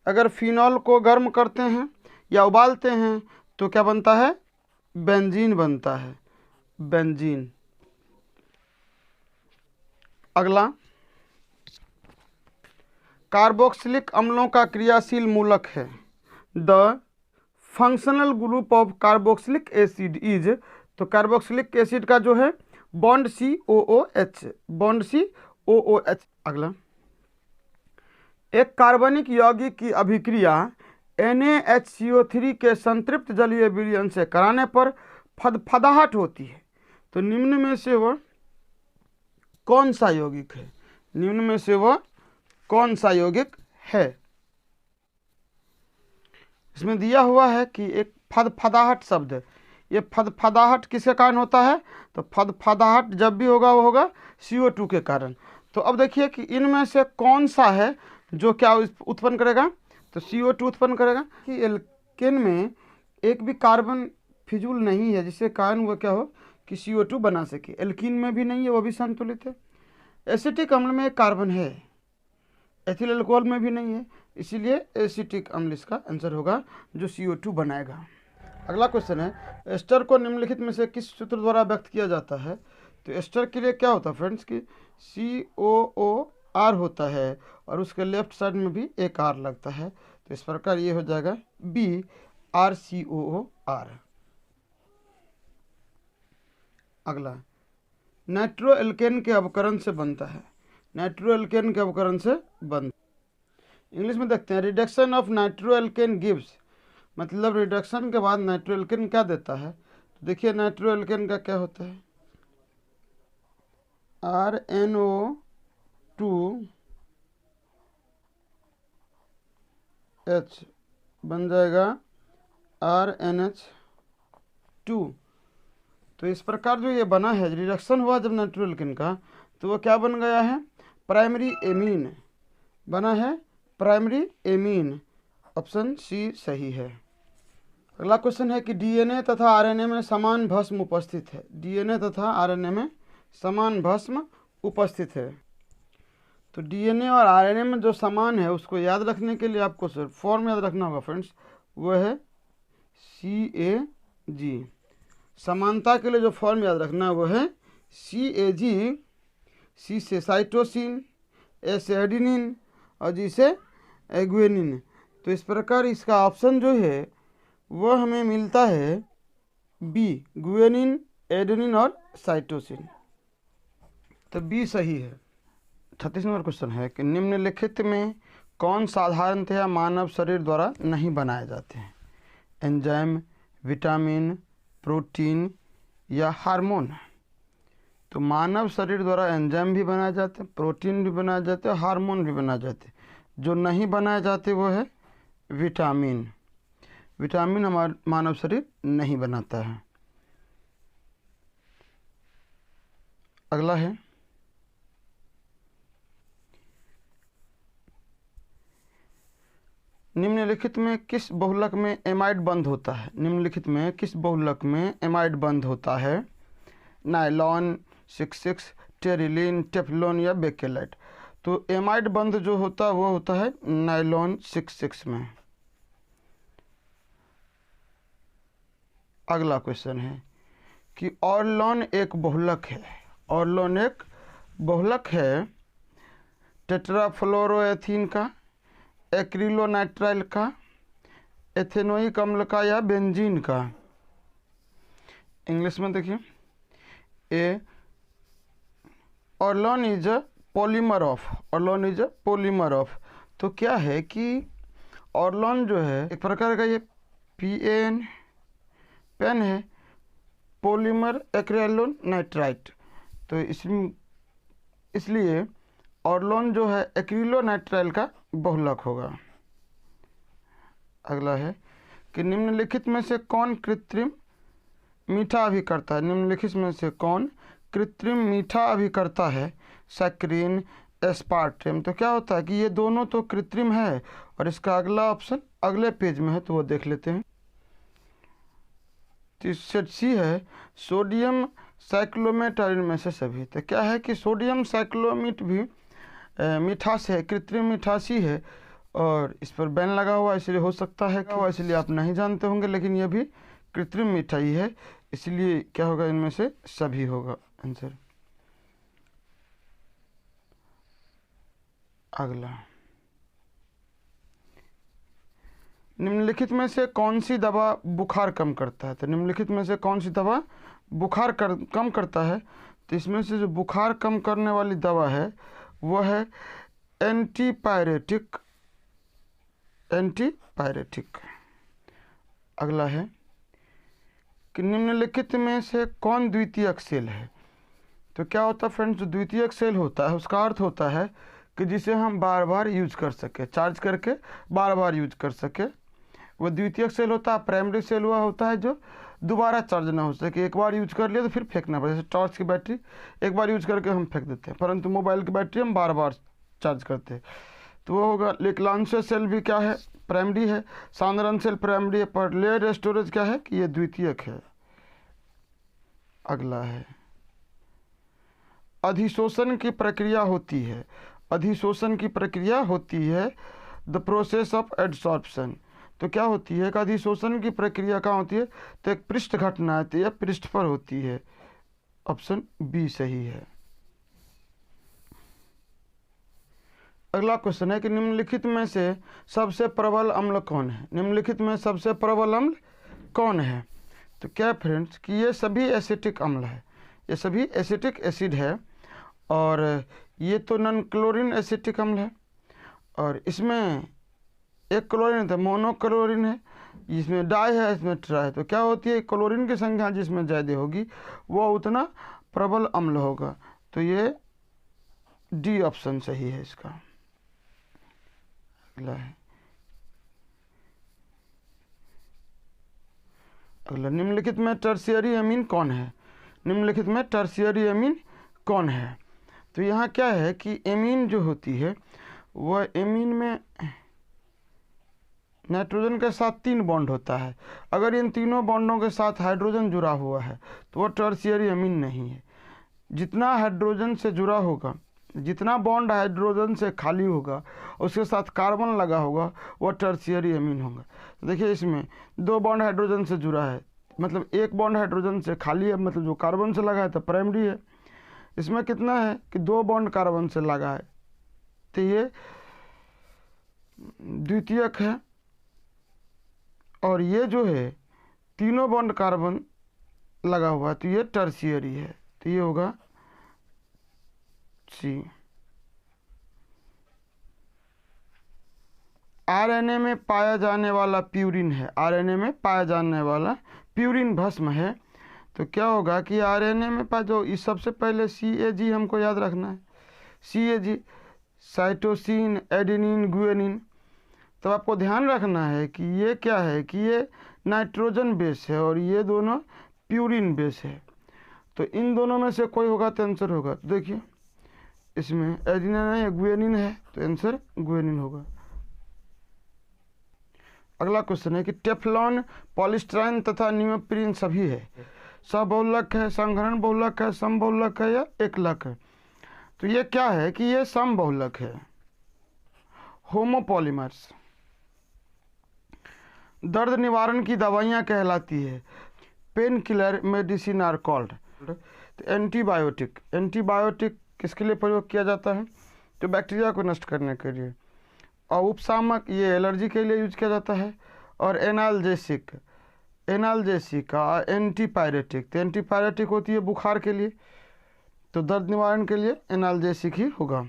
अगर फिनॉल को गर्म करते हैं या उबालते हैं तो क्या बनता है? बेंजीन बनता है, बेंजीन। अगला, कार्बोक्सिलिक अम्लों का क्रियाशील मूलक है। The functional group of carboxylic acid is, तो कार्बोक्सिलिक एसिड का जो है बॉन्ड COOH, बॉन्ड COOH। अगला, एक कार्बनिक यौगिक की अभिक्रिया NaHCO3 के संतृप्त जलीय विलयन से कराने पर फदफदाहट होती है। तो निम्न में से वह कौन सा यौगिक है? निम्न में से वह कौन सा यौगिक है? इसमें दिया हुआ है कि एक फदफदाहट शब्द है। ये फदफदाहट किसके कारण होता है? तो फदफदाहट जब भी होगा वो होगा CO2 के कारण। तो अब देखिए कि इनमें से कौन सा है जो क्या उत्पन्न करेगा? तो CO2 उत्पन्न करेगा। कि एल्केन में एक भी कार्बन फिजूल नहीं है जिससे कारण वो क्या हो कि CO2 बना सके। एल्कीन में भी नहीं है, वो भी संतुलित है। एसिटिक अम्ल में एक कार्बन है, एथिल अल्कोहल में भी नहीं है, इसीलिए एसिटिक अम्ल इसका आंसर होगा जो CO2 बनाएगा। अगला क्वेश्चन है, एस्टर को निम्नलिखित में से किस सूत्र द्वारा व्यक्त किया जाता है? तो एस्टर के लिए क्या होता है फ्रेंड्स कि COOR होता है और उसके लेफ्ट साइड में भी एक R लगता है। तो इस प्रकार ये हो जाएगा BRCOOR। अगला, नाइट्रो एल्केन के अवकरण से बनता है। नाइट्रो एल्केन के अवकरण से बनता है। इंग्लिश में देखते हैं, reduction of nitro alkene gives, मतलब रिडक्शन के बाद नाइट्रो एल्केन क्या देता है? तो देखिए नाइट्रो एल्केन का क्या होता है? RNO2H बन जाएगा RNH2। तो इस प्रकार जो ये बना है, रिडक्शन हुआ जब नाइट्रो एल्केन का, तो वो क्या बन गया है? प्राइमरी एमीन बना है, प्राइमरी एमीन। ऑप्शन सी सही है। अगला क्वेश्चन है कि डीएनए तथा आरएनए में समान भस्म उपस्थित है। डीएनए तथा आरएनए में समान भस्म उपस्थित है। तो डीएनए और आरएनए में जो समान है उसको याद रखने के लिए आपको सिर्फ फॉर्म याद रखना होगा फ्रेंड्स, वो है CAG। समानता के लिए जो फॉर्म याद रखना है वो है CAG। C से साइटोसिन, A से एडेनिन और G से ग्वानिन। तो इस प्रकार इसका ऑप्शन जो है वो हमें मिलता है B, ग्वानिन, एडेनिन और साइटोसिन। तो B सही है। 36 नंबर क्वेश्चन है कि निम्नलिखित में कौन साधारणतया मानव शरीर द्वारा नहीं बनाए जाते हैं? एंजाइम, विटामिन, प्रोटीन या हार्मोन? तो मानव शरीर द्वारा एंजाइम भी बनाए जाते हैं, प्रोटीन भी बनाए जाते हैं, हार्मोन भी बनाए जाते हैं। जो नहीं बनाए जाते वो है विटामिन। विटामिन हमारा मानव शरीर नहीं बनाता है। अगला है निम्नलिखित में किस बहुलक में एमाइड बंद होता है? निम्नलिखित में किस बहुलक में एमाइड बंद होता है? नायलॉन, 6,6, टेरिलीन, टेफ्लॉन या बेकेलाइट? तो एमाइड बंद जो होता है वो होता है नायलॉन 6,6 में। अगला क्वेश्चन है कि ऑरलॉन एक बहुलक है। ऑरलॉन एक बहुलक है टेट्राफ्लोरोएथीन का, एक्रिलोनाइट्राइल का, एथेनोइक अम्ल का या बेंजीन का? इंग्लिश में देखिए, A Orlon is a polymer of. Orlon is a polymer of. तो क्या है कि ऑरलॉन जो है एक प्रकार का ये PAN पेन है, पॉलीमर एक्रिलोनाइट्राइट। तो इसलिए ऑरलॉन जो है एक्रिलोनाइट्राइल का बहुलक होगा। अगला है कि निम्नलिखित में से कौन कृत्रिम मीठा अभिकर्ता है? निम्नलिखित में से कौन कृत्रिम मीठा अभिकर्ता है? Saccharine, aspartame? तो क्या होता है कि ये दोनों तो कृत्रिम है और इसका अगला ऑप्शन अगले पेज में है, तो वो देख लेते हैं। सेट सी है सोडियम साइक्लोमेट और इनमें से सभी। तो क्या है कि सोडियम साइक्लोमेट भी मिठास है, कृत्रिम मिठासी है और इस पर बैन लगा हुआ, इसलिए हो सकता है कि इसलिए आप नहीं जानते होंगे, लेकिन यह भी कृत्रिम मिठाई है, इसलिए क्या होगा, इनमें से सभी होगा आंसर। अगला, निम्नलिखित में से कौन सी दवा बुखार कम करता है? तो निम्नलिखित में से कौन सी दवा बुखार कम करता है? तो इसमें से जो बुखार कम करने वाली दवा है वो है एंटीपायरेटिक। एंटीपायरेटिक। अगला है कि निम्नलिखित में से कौन द्वितीयक सेल है? तो क्या होता है फ्रेंड्स, जो द्वितीयक सेल होता है उसका अर्थ होता है कि जिसे हम बार बार यूज कर सके, चार्ज करके बार बार यूज कर सके, वो द्वितीयक सेल होता है। प्राइमरी सेल हुआ होता है जो दोबारा चार्ज ना हो सके, एक बार यूज कर लिया तो फिर फेंकना पड़े। जैसे टॉर्च की बैटरी एक बार यूज करके हम फेंक देते हैं, परंतु मोबाइल की बैटरी हम बार बार चार्ज करते हैं, तो वो होगा। लेक्लांशिया सेल भी क्या है, प्राइमरी है। सांद्रण सेल प्राइमरी है, पर लेयर स्टोरेज क्या है कि ये द्वितीयक है। अगला है अधिशोषण की प्रक्रिया होती है। अधिशोषण की प्रक्रिया होती है द प्रोसेस ऑफ एडसॉर्प्शन। तो क्या होती है कि अधिशोषण की प्रक्रिया कहाँ होती है? तो एक पृष्ठ घटना है, तो यह पृष्ठ पर होती है। ऑप्शन बी सही है। अगला क्वेश्चन है कि निम्नलिखित में से सबसे प्रबल अम्ल कौन है? निम्नलिखित में सबसे प्रबल अम्ल कौन है? तो क्या फ्रेंड्स कि ये सभी एसिटिक अम्ल है, ये सभी एसिटिक एसिड है और ये तो नॉन क्लोरीन एसिटिक अम्ल है और इसमें एक क्लोरीन है, मोनोक्लोरीन है, इसमें डाई है, इसमें ट्राई है। तो क्या होती है, क्लोरीन की संख्या जिसमें ज़्यादा होगी वो उतना प्रबल अम्ल होगा। तो ये डी ऑप्शन सही है इसका। अगला है अगला, निम्नलिखित में टर्शियरी एमीन कौन है? निम्नलिखित में टर्शियरी एमीन कौन है? तो यहाँ क्या है कि एमीन जो होती है वह एमीन में नाइट्रोजन के साथ 3 बॉन्ड होता है। अगर इन तीनों बॉन्डों के साथ हाइड्रोजन जुड़ा हुआ है तो वो टर्शियरी अमीन नहीं है। जितना हाइड्रोजन से जुड़ा होगा, जितना बॉन्ड हाइड्रोजन से खाली होगा, उसके साथ कार्बन लगा होगा, वो टर्शियरी अमीन होगा। तो देखिए इसमें 2 बॉन्ड हाइड्रोजन से जुड़ा है, मतलब 1 बॉन्ड हाइड्रोजन से खाली है, मतलब जो कार्बन से लगा है तो प्राइमरी है। इसमें कितना है कि 2 बॉन्ड कार्बन से लगा है, तो ये द्वितीयक है। और ये जो है तीनों बॉन्ड कार्बन लगा हुआ है, तो ये टर्शियरी है, तो ये होगा सी। आरएनए में पाया जाने वाला प्यूरिन है, आरएनए में पाया जाने वाला प्यूरिन भस्म है। तो क्या होगा कि आरएनए में जो इस सबसे पहले CAG हमको याद रखना है, CAG साइटोसिन, एडेनिन, गुएनिन। तो आपको ध्यान रखना है कि ये क्या है कि ये नाइट्रोजन बेस है और ये दोनों प्यूरिन बेस है। तो इन दोनों में से कोई होगा तो आंसर होगा। तो देखिए इसमें एडेनिन है या गुएनिन है, तो आंसर गुएनिन होगा। अगला क्वेश्चन है कि टेफ्लॉन, पॉलीस्टाइरीन तथा नियोप्रीन सभी है, सबहुलक है, संघनन बहुलक है, समबहुलक है या एकलक है। तो ये क्या है कि ये समबहुलक है, होमोपॉलीमर्स। दर्द निवारण की दवाइयाँ कहलाती है, painkiller medicine are called. तो एंटीबायोटिक, एंटीबायोटिक किसके लिए प्रयोग किया जाता है, तो बैक्टीरिया को नष्ट करने के लिए। और उपशामक, ये एलर्जी के लिए यूज किया जाता है। और एनाल्जेसिक, एनाल्जेसिक और एंटीपायरेटिक, तो एंटीपायरेटिक होती है बुखार के लिए, तो दर्द निवारण के लिए एनाल्जेसिक ही होगा।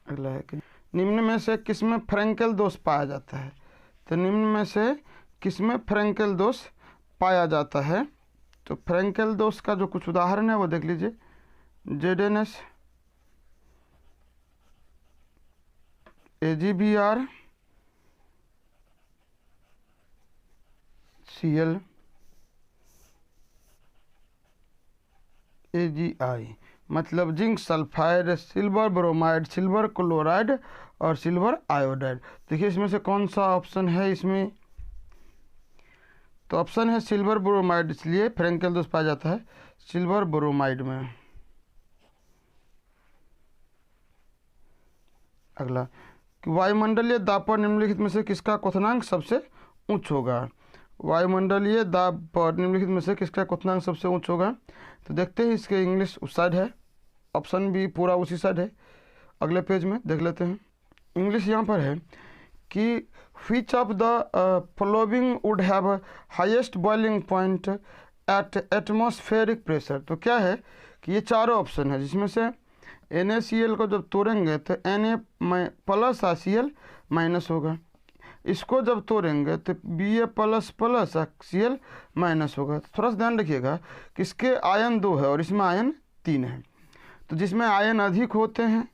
अगला है कि निम्न में से किसमें फ्रैंकल दोष पाया जाता है। तो निम्न में से किसमें फ्रैंकल दोष पाया जाता है, तो फ्रैंकल दोष का जो कुछ उदाहरण है वो देख लीजिए। ZNS, AGBR, Cl, AgI, मतलब zinc sulphide, silver bromide, silver chloride और सिल्वर आयोडाइड। देखिए इसमें से कौन सा ऑप्शन है इसमें, तो ऑप्शन है सिल्वर ब्रोमाइड, इसलिए फ्रैंकल दोष पाया जाता है सिल्वर ब्रोमाइड में। अगला कि वायुमंडलीय दाब पर निम्नलिखित में से किसका क्वथनांक सबसे उच्च होगा। वायुमंडलीय दाब पर निम्नलिखित में से किसका क्वथनांक सबसे उच्च होगा। तो देखते हैं, इसके इंग्लिश उस साइड है, ऑप्शन भी पूरा उसी साइड है। अगले पेज में देख लेते हैं। इंग्लिश यहाँ पर है कि विच of the following would have highest boiling point at atmospheric pressure. तो क्या है कि ये चारों ऑप्शन है, जिसमें से NaCl को जब तोड़ेंगे तो Na प्लस Cl माइनस होगा, इसको जब तोड़ेंगे तो Ba plus plus Cl minus होगा। तो थोड़ा सा ध्यान रखिएगा कि इसके आयन 2 है और इसमें आयन 3 है, तो जिसमें आयन अधिक होते हैं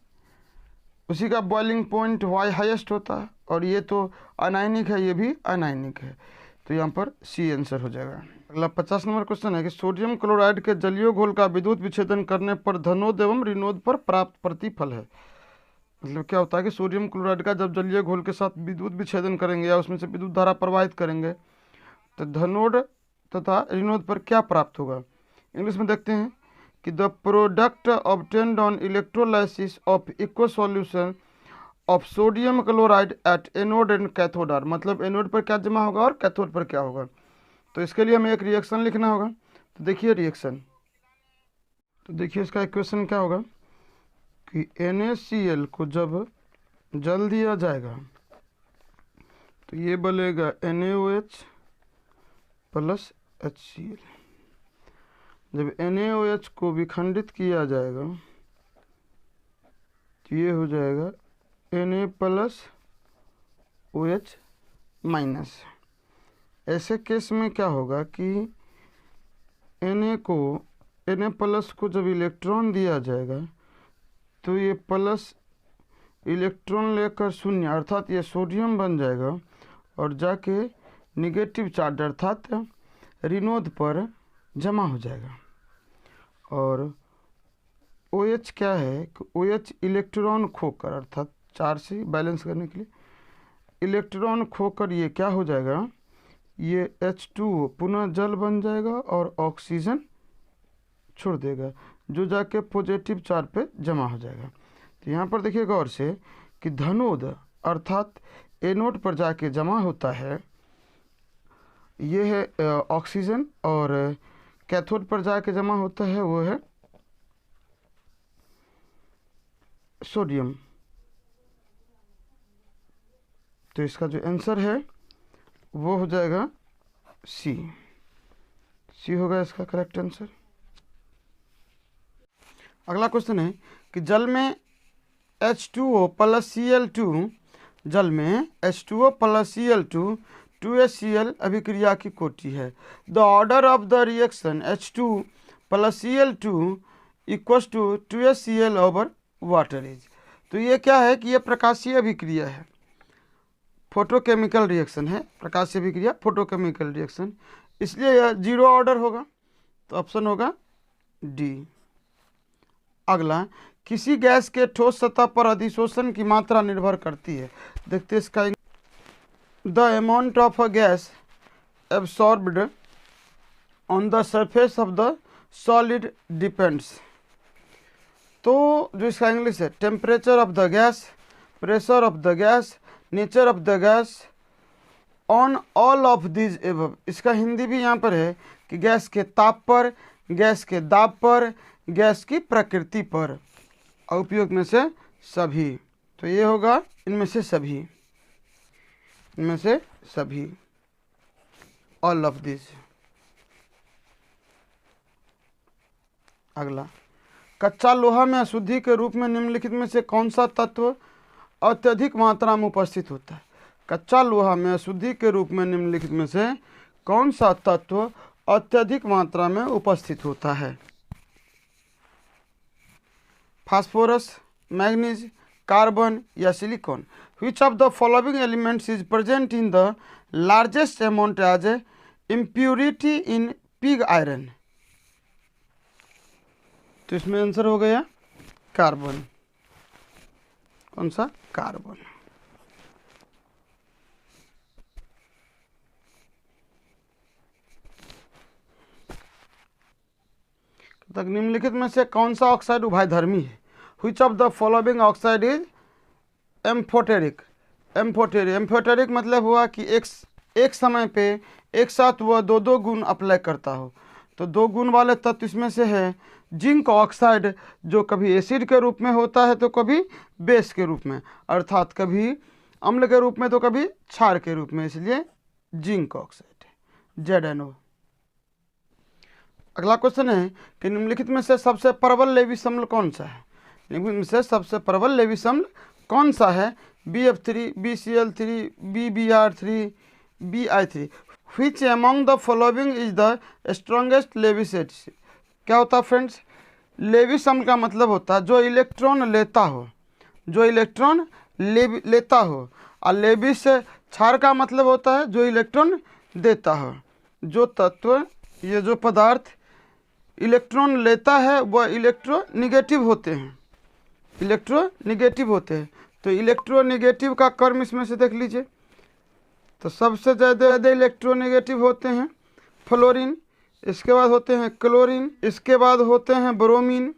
उसी का बॉइलिंग पॉइंट वाई हाईएस्ट होता है, और ये तो अनायनिक है, ये भी अनायनिक है, तो यहाँ पर सी आंसर हो जाएगा। अगला 50 नंबर क्वेश्चन है कि सोडियम क्लोराइड के जलीय घोल का विद्युत विच्छेदन करने पर धनोद एवं ऋणोद पर प्राप्त प्रतिफल है। मतलब क्या होता है कि सोडियम क्लोराइड का जब जलीय घोल के साथ विद्युत विच्छेदन करेंगे या उसमें से विद्युत धारा प्रवाहित करेंगे तो धनोद तथा ऋणोद पर क्या प्राप्त होगा। इंग्लिश में देखते हैं कि the product obtained on electrolysis of equal solution of sodium chloride at anode and cathode are, मतलब एनोड पर क्या जमा होगा और कैथोड पर क्या होगा। तो इसके लिए हमें एक रिएक्शन लिखना होगा। तो देखिए रिएक्शन, तो देखिए इसका इक्वेशन क्या होगा कि NaCl को जब जल दिया जाएगा तो ये बनेगा NaOH प्लस HCl। जब NaOH को विखंडित किया जाएगा तो ये हो जाएगा Na प्लस OH माइनस। ऐसे केस में क्या होगा कि Na प्लस को जब इलेक्ट्रॉन दिया जाएगा तो ये प्लस इलेक्ट्रॉन लेकर शून्य अर्थात ये सोडियम बन जाएगा और जाके निगेटिव चार्ज अर्थात ऋणोद पर जमा हो जाएगा। और OH क्या है कि OH इलेक्ट्रॉन खोकर अर्थात चार्ज से बैलेंस करने के लिए इलेक्ट्रॉन खोकर ये क्या हो जाएगा, ये H2O पुनः जल बन जाएगा और ऑक्सीजन छोड़ देगा, जो जाके पॉजिटिव चार्ज पे जमा हो जाएगा। तो यहाँ पर देखिए गौर से कि धनोद अर्थात एनोड पर जाके जमा होता है, ये है ऑक्सीजन, और कैथोड पर जाके जमा होता है वो है सोडियम। तो इसका जो आंसर है वो हो जाएगा सी होगा इसका करेक्ट आंसर। अगला क्वेश्चन है कि जल में H2O प्लस Cl2, जल में H2O प्लस Cl2 2HCl अभिक्रिया की कोटि है। The order of the reaction H2 plus Cl2 equals to 2HCl over water is. तो ये क्या है कि ये प्रकाशीय अभिक्रिया है, फोटोकेमिकल रिएक्शन है, प्रकाशीय अभिक्रिया फोटोकेमिकल रिएक्शन, इसलिए यह जीरो ऑर्डर होगा। तो ऑप्शन होगा डी। अगला, किसी गैस के ठोस सतह पर अधिशोषण की मात्रा निर्भर करती है। देखते हैं इसका। The amount of a gas absorbed on the surface of the solid depends. तो जो इसका इंग्लिश है, temperature of the gas, pressure of the gas, nature of the gas, on all of this above. इसका हिंदी भी यहाँ पर है कि गैस के ताप पर, गैस के दाब पर, गैस की प्रकृति पर, और उपयोग में से सभी। तो ये होगा इनमें से सभी, इनमें से सभी, ऑल ऑफ दिस। अगला, कच्चा लोहा में अशुद्धि के रूप में निम्नलिखित में से कौन सा तत्व अत्यधिक मात्रा में उपस्थित होता है। कच्चा लोहा में अशुद्धि के रूप में निम्नलिखित में से कौन सा तत्व अत्यधिक मात्रा में उपस्थित होता है। फास्फोरस, मैग्नीज, कार्बन या silicon. Which of the following elements is present in the largest amount as a impurity in pig iron. तो इसमें आंसर हो गया कार्बन। कौन सा? कार्बन। तक निम्नलिखित में से कौन सा ऑक्साइड उभयधर्मी है। Which of the following oxide is amphoteric. Amphoteric मतलब हुआ कि एक समय पे एक साथ वह दो गुण अप्लाई करता हो। तो दो गुण वाले तत्व इसमें से है जिंक ऑक्साइड, जो कभी एसिड के रूप में होता है तो कभी बेस के रूप में, अर्थात कभी अम्ल के रूप में तो कभी क्षार के रूप में, इसलिए जिंक ऑक्साइड, ZnO। अगला क्वेश्चन है कि निम्नलिखित में से सबसे प्रबल लेविस अम्ल कौन सा है। निम्नलिखित में से सबसे प्रबल लेविस अम्ल कौन सा है। BF3, BCl3, BBr3, BI3। Which among the following is the strongest Lewis acid? क्या होता है फ्रेंड्स? लेविस अम्ल का मतलब होता है जो इलेक्ट्रॉन लेता हो, जो इलेक्ट्रॉन लेता हो, और लेविस क्षार का मतलब होता है जो इलेक्ट्रॉन देता हो। जो तत्व, ये जो पदार्थ इलेक्ट्रॉन लेता है वह इलेक्ट्रोनिगेटिव होते हैं, इलेक्ट्रोनिगेटिव होते हैं। तो इलेक्ट्रोनिगेटिव का कर्म इसमें से देख लीजिए। तो सबसे ज़्यादा इलेक्ट्रोनिगेटिव होते हैं फ्लोरीन, इसके बाद होते हैं क्लोरीन, इसके बाद होते हैं ब्रोमीन,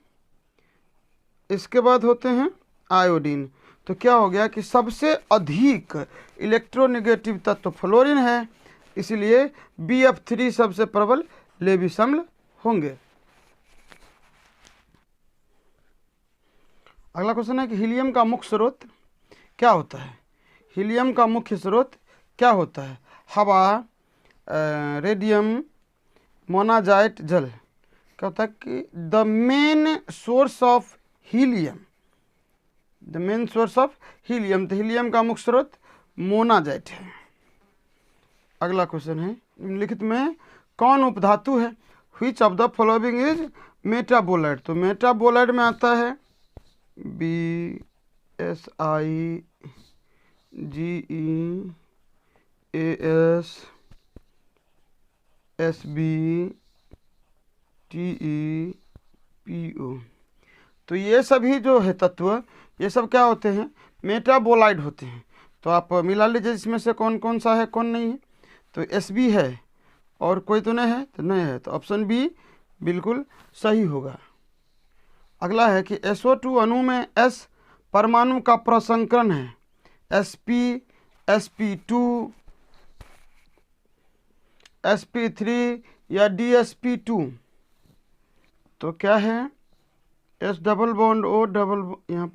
इसके बाद होते हैं आयोडीन। तो क्या हो गया कि सबसे अधिक इलेक्ट्रोनिगेटिव तत्व फ्लोरीन है, इसलिए BF3 सबसे प्रबल लेविस अम्ल होंगे। अगला क्वेश्चन है कि हीलियम का मुख्य स्रोत क्या होता है। हीलियम का मुख्य स्रोत क्या होता है। हवा, रेडियम, मोनाजाइट, जल। क्या होता है कि the main source of helium, the main source of helium, तो हीलियम का मुख्य स्रोत मोनाजाइट है। अगला क्वेश्चन है निम्नलिखित में कौन उपधातु है। Which of the following is metabolite. तो मेटाबोलाइट में आता है BSIGEAS SBTEPO। तो ये सभी जो है तत्व, ये सब क्या होते हैं, मेटाबोलाइट होते हैं। तो आप मिला लीजिए इसमें से कौन कौन सा है कौन नहीं है। तो Sb है और कोई तो नहीं है, तो नहीं है, तो ऑप्शन बी बिल्कुल सही होगा। अगला है कि SO2 अणु में S परमाणु का प्रसंकरण है, Sp, Sp2, Sp3 या DsP2। तो क्या है, S double bond O double, यहाँ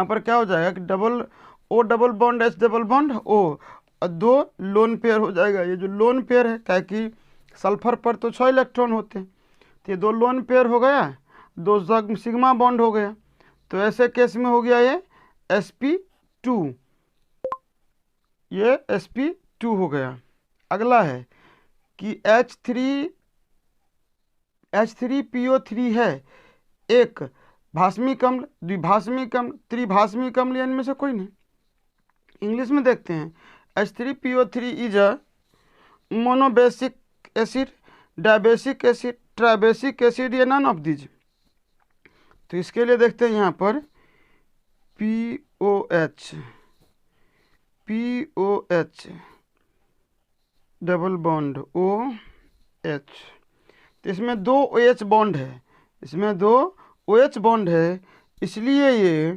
पर क्या हो जाएगा कि double O double bond S double bond O और 2 लोन पेयर हो जाएगा। ये जो लोन पेयर है, क्या कि सल्फर पर तो 6 इलेक्ट्रॉन होते हैं, तो ये 2 लोन पेयर हो गया, 2 सिग्मा बॉन्ड हो गया। तो ऐसे केस में हो गया ये Sp2, ये Sp2 हो गया। अगला है कि H3PO3 है एक भास्मिक अम्ल, द्विभास्मिक अम्ल, त्रिभास्मिक अम्ल, इनमें से कोई नहीं। इंग्लिश में देखते हैं, H3PO3 is a monobasic acid, dibasic acid, tribasic acid, या नन ऑफ दीज। तो इसके लिए देखते हैं यहाँ पर POH डबल बॉन्ड OH, तो इसमें 2 OH बॉन्ड है, इसमें 2 OH बॉन्ड है, इसलिए ये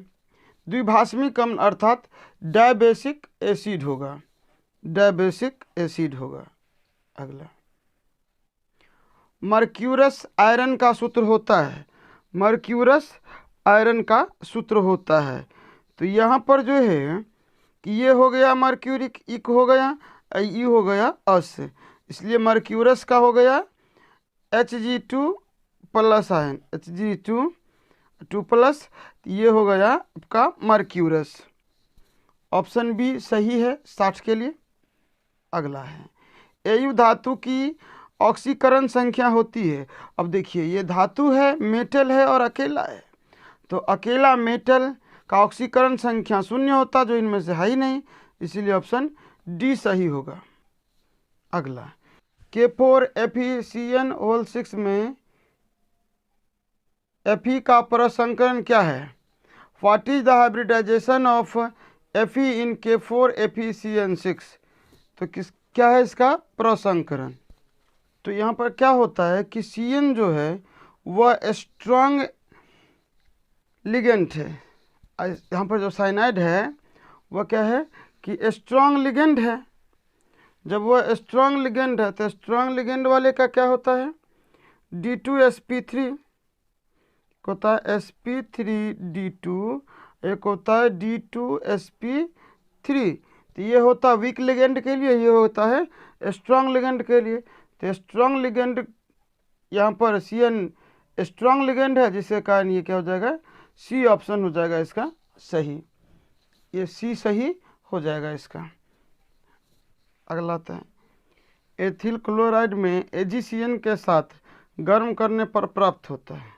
द्विभास्मिक अम्ल अर्थात डायबेसिक एसिड होगा, डायबेसिक एसिड होगा। अगला, मर्क्यूरस आयरन का सूत्र होता है, मर्क्यूरस आयरन का सूत्र होता है। तो यहाँ पर जो है कि ये हो गया मर्क्यूरिक, इक हो गया, ई हो गया अस, इसलिए मर्क्यूरस का हो गया Hg2 plus ion, Hg2 plus, ये हो गया आपका मर्क्यूरस। ऑप्शन बी सही है 60 के लिए। अगला है, Au धातु की ऑक्सीकरण संख्या होती है। अब देखिए ये धातु है, मेटल है और अकेला है, तो अकेला मेटल का ऑक्सीकरण संख्या 0 होता, जो इनमें से है ही नहीं, इसीलिए ऑप्शन डी सही होगा। अगला, K4FeCN6 में Fe का प्रसंकरण क्या है? What is the hybridisation of Fe in K4FeCN6? तो क्या है इसका प्रसंकरण? तो यहाँ पर क्या होता है कि Cn जो है वह स्ट्रॉन्ग लिगेंड है, यहाँ पर जो साइनाइड है वह क्या है कि स्ट्रॉन्ग लिगेंड है। जब वह स्ट्रॉन्ग लिगेंड है तो स्ट्रॉन्ग लिगेंड वाले का क्या होता है, D2sp3 होता है, sp3d2, एक होता है D2sp3। तो ये होता है वीक लिगेंड के लिए, ये होता है स्ट्रॉन्ग लिगेंड के लिए। तो स्ट्रॉन्ग लिगेंड यहाँ पर Cn स्ट्रॉन्ग लिगेंड है, जिसके कारण ये क्या हो जाएगा, सी ऑप्शन हो जाएगा इसका सही, ये सी सही हो जाएगा इसका। अगला आता है, एथिल क्लोराइड में AgCN के साथ गर्म करने पर प्राप्त होता है।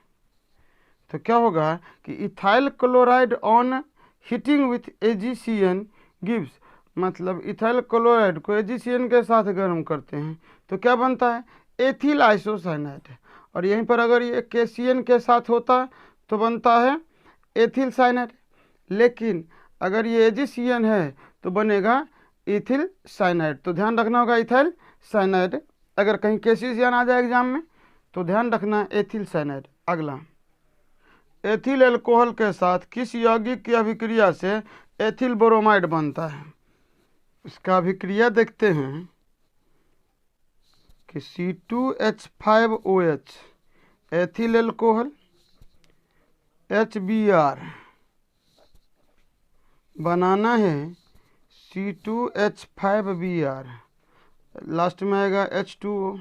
तो क्या होगा कि ethyl chloride on heating with AgCN gives, मतलब इथाइल क्लोराइड को AgCN के साथ गर्म करते हैं तो क्या बनता है, एथिल आइसोसाइनाइड। और यहीं पर अगर ये KCN के साथ होता तो बनता है एथिल साइनाइड, लेकिन अगर ये AgCN है तो बनेगा इथिल साइनाइड। तो ध्यान रखना होगा इथाइल साइनाइड, अगर कहीं KCCN आ जाए एग्जाम में तो ध्यान रखना एथिल साइनाइड। अगला, एथिल एल्कोहल के साथ किस यौगिक की अभिक्रिया से एथिल ब्रोमाइड बनता है? इसका अभिक्रिया देखते हैं कि C2H5OH एथिल एल्कोहल HBr बनाना है C2H5Br, लास्ट में आएगा H2O।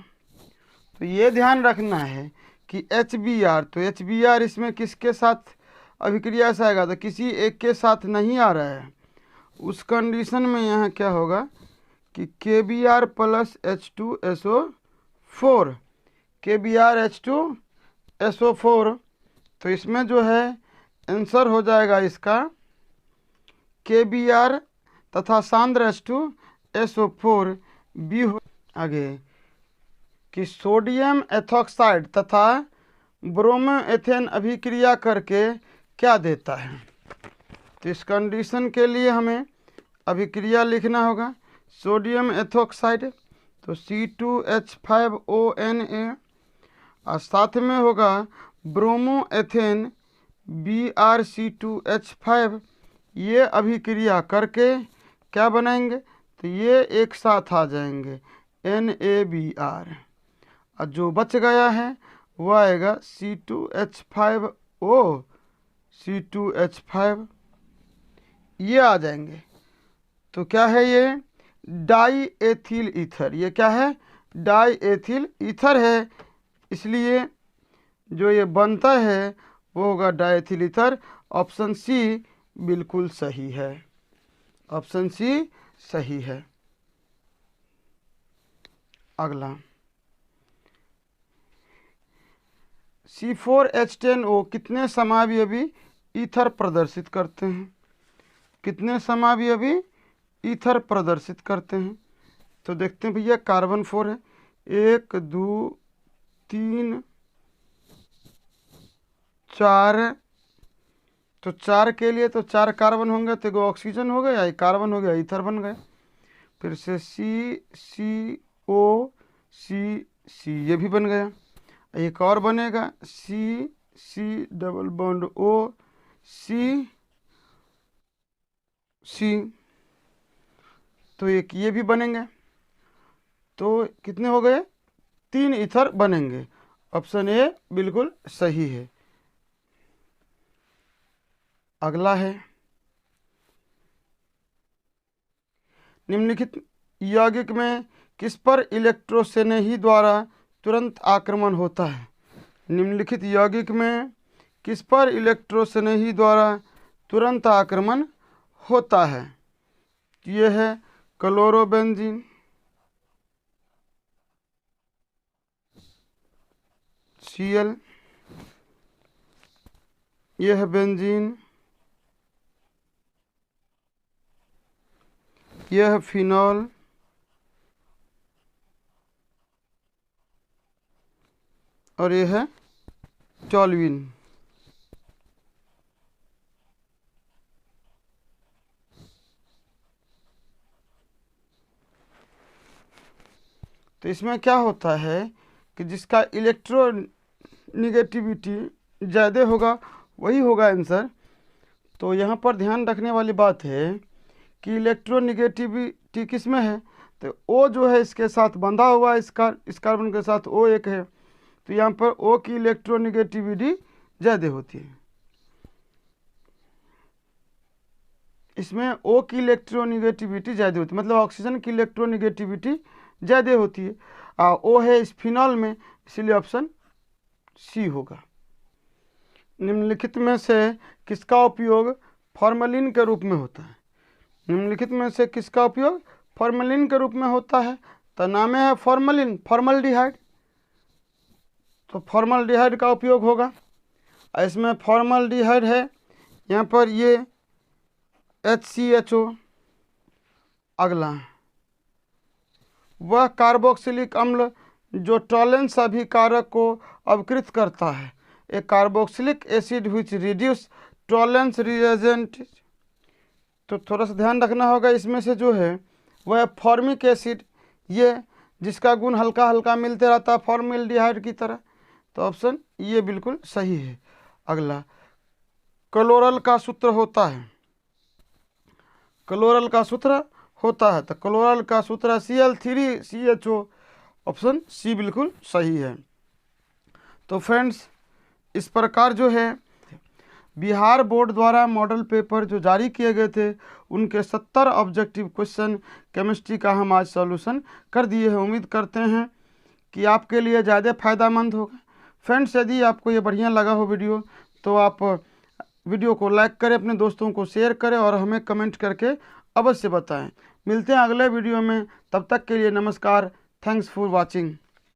तो ये ध्यान रखना है कि HBr, तो HBr इसमें किसके साथ अभिक्रिया से आएगा, तो किसी एक के साथ नहीं आ रहा है। उस कंडीशन में यहाँ क्या होगा कि KBr plus H2SO4, KBr H2SO4। तो इसमें जो है आंसर हो जाएगा इसका KBr तथा सांद्र H2SO4 बी हो। आगे कि सोडियम एथॉक्साइड तथा ब्रोमो एथेन अभिक्रिया करके क्या देता है? तो इस कंडीशन के लिए हमें अभिक्रिया लिखना होगा। सोडियम एथोक्साइड तो C2H5ONa, और साथ में होगा ब्रोमो एथेन Br2C2H5। ये अभिक्रिया करके क्या बनाएंगे, तो ये एक साथ आ जाएंगे NaBr, और जो बच गया है वो आएगा C2H5O C2H5, ये आ जाएंगे। तो क्या है ये, डाई एथिल ईथर। ये क्या है, डाई एथिल ईथर है, इसलिए जो ये बनता है वो होगा diethyl ether. Option C बिल्कुल सही है, ऑप्शन सी सही है। अगला C4H10O कितने समावयवी ईथर प्रदर्शित करते हैं, कितने समावयवी ईथर प्रदर्शित करते हैं। तो देखते हैं भैया, कार्बन 4 है, 1 2 3 4, तो 4 के लिए तो 4 कार्बन होंगे, तो एगो ऑक्सीजन हो गया, कार्बन हो गया, ईथर बन गया। फिर से CCO C ये भी बन गया। एक और बनेगा C double bond O C, तो एक ये भी बनेंगे। तो कितने हो गए, 3 ईथर बनेंगे। ऑप्शन ए बिल्कुल सही है। अगला है, निम्नलिखित यौगिक में किस पर इलेक्ट्रोस्नेही द्वारा तुरंत आक्रमण होता है। निम्नलिखित यौगिक में किस पर इलेक्ट्रोस्नेही द्वारा तुरंत आक्रमण होता है। ये है क्लोरोबेंजीन, Cl, यह है बेंजीन, यह है फिनॉल, और यह है टॉल्यूइन। तो इसमें क्या होता है कि जिसका इलेक्ट्रोनिगेटिविटी ज़्यादा होगा वही होगा आंसर। तो यहाँ पर ध्यान रखने वाली बात है कि इलेक्ट्रोनिगेटिविटी किस में है, तो O जो है इसके साथ बंधा हुआ है, इस कार्बन के साथ O एक है, तो यहाँ पर O की इलेक्ट्रोनिगेटिविटी ज़्यादा होती है। इसमें O की इलेक्ट्रोनिगेटिविटी ज़्यादा होती है, मतलब ऑक्सीजन की इलेक्ट्रोनिगेटिविटी ज़्यादा होती है। O है इस फिनॉल में, इसलिए ऑप्शन सी होगा। निम्नलिखित में से किसका उपयोग फॉर्मेलिन के रूप में होता है। निम्नलिखित में से किसका उपयोग फॉर्मेलिन के रूप में होता है, तो नाम है फॉर्मेलिन, फॉर्मल्डिहाइड। तो फॉर्मल्डिहाइड का उपयोग होगा। इसमें फॉर्मल्डिहाइड है, यहाँ पर ये HCHO। अगला, वह कार्बोक्सिलिक अम्ल जो टॉलेंस अभिकारक को अवकृत करता है, A carboxylic acid which reduce Tollens reagent. तो थोड़ा सा ध्यान रखना होगा, इसमें से जो है वह फॉर्मिक एसिड, ये जिसका गुण हल्का हल्का मिलते रहता है फॉर्मल्डिहाइड की तरह। तो ऑप्शन ये बिल्कुल सही है। अगला, क्लोरल का सूत्र होता है, क्लोरल का सूत्र होता है, तो क्लोरल का सूत्र Cl3CHO। ऑप्शन सी बिल्कुल सही है। तो फ्रेंड्स, इस प्रकार जो है बिहार बोर्ड द्वारा मॉडल पेपर जो जारी किए गए थे उनके 70 ऑब्जेक्टिव क्वेश्चन केमिस्ट्री का हम आज सॉल्यूशन कर दिए हैं। उम्मीद करते हैं कि आपके लिए ज़्यादा फ़ायदेमंद होगा। फ्रेंड्स, यदि आपको ये बढ़िया लगा हो वीडियो तो आप वीडियो को लाइक करें, अपने दोस्तों को शेयर करें और हमें कमेंट करके अवश्य बताएं। मिलते हैं अगले वीडियो में, तब तक के लिए नमस्कार। Thanks for watching.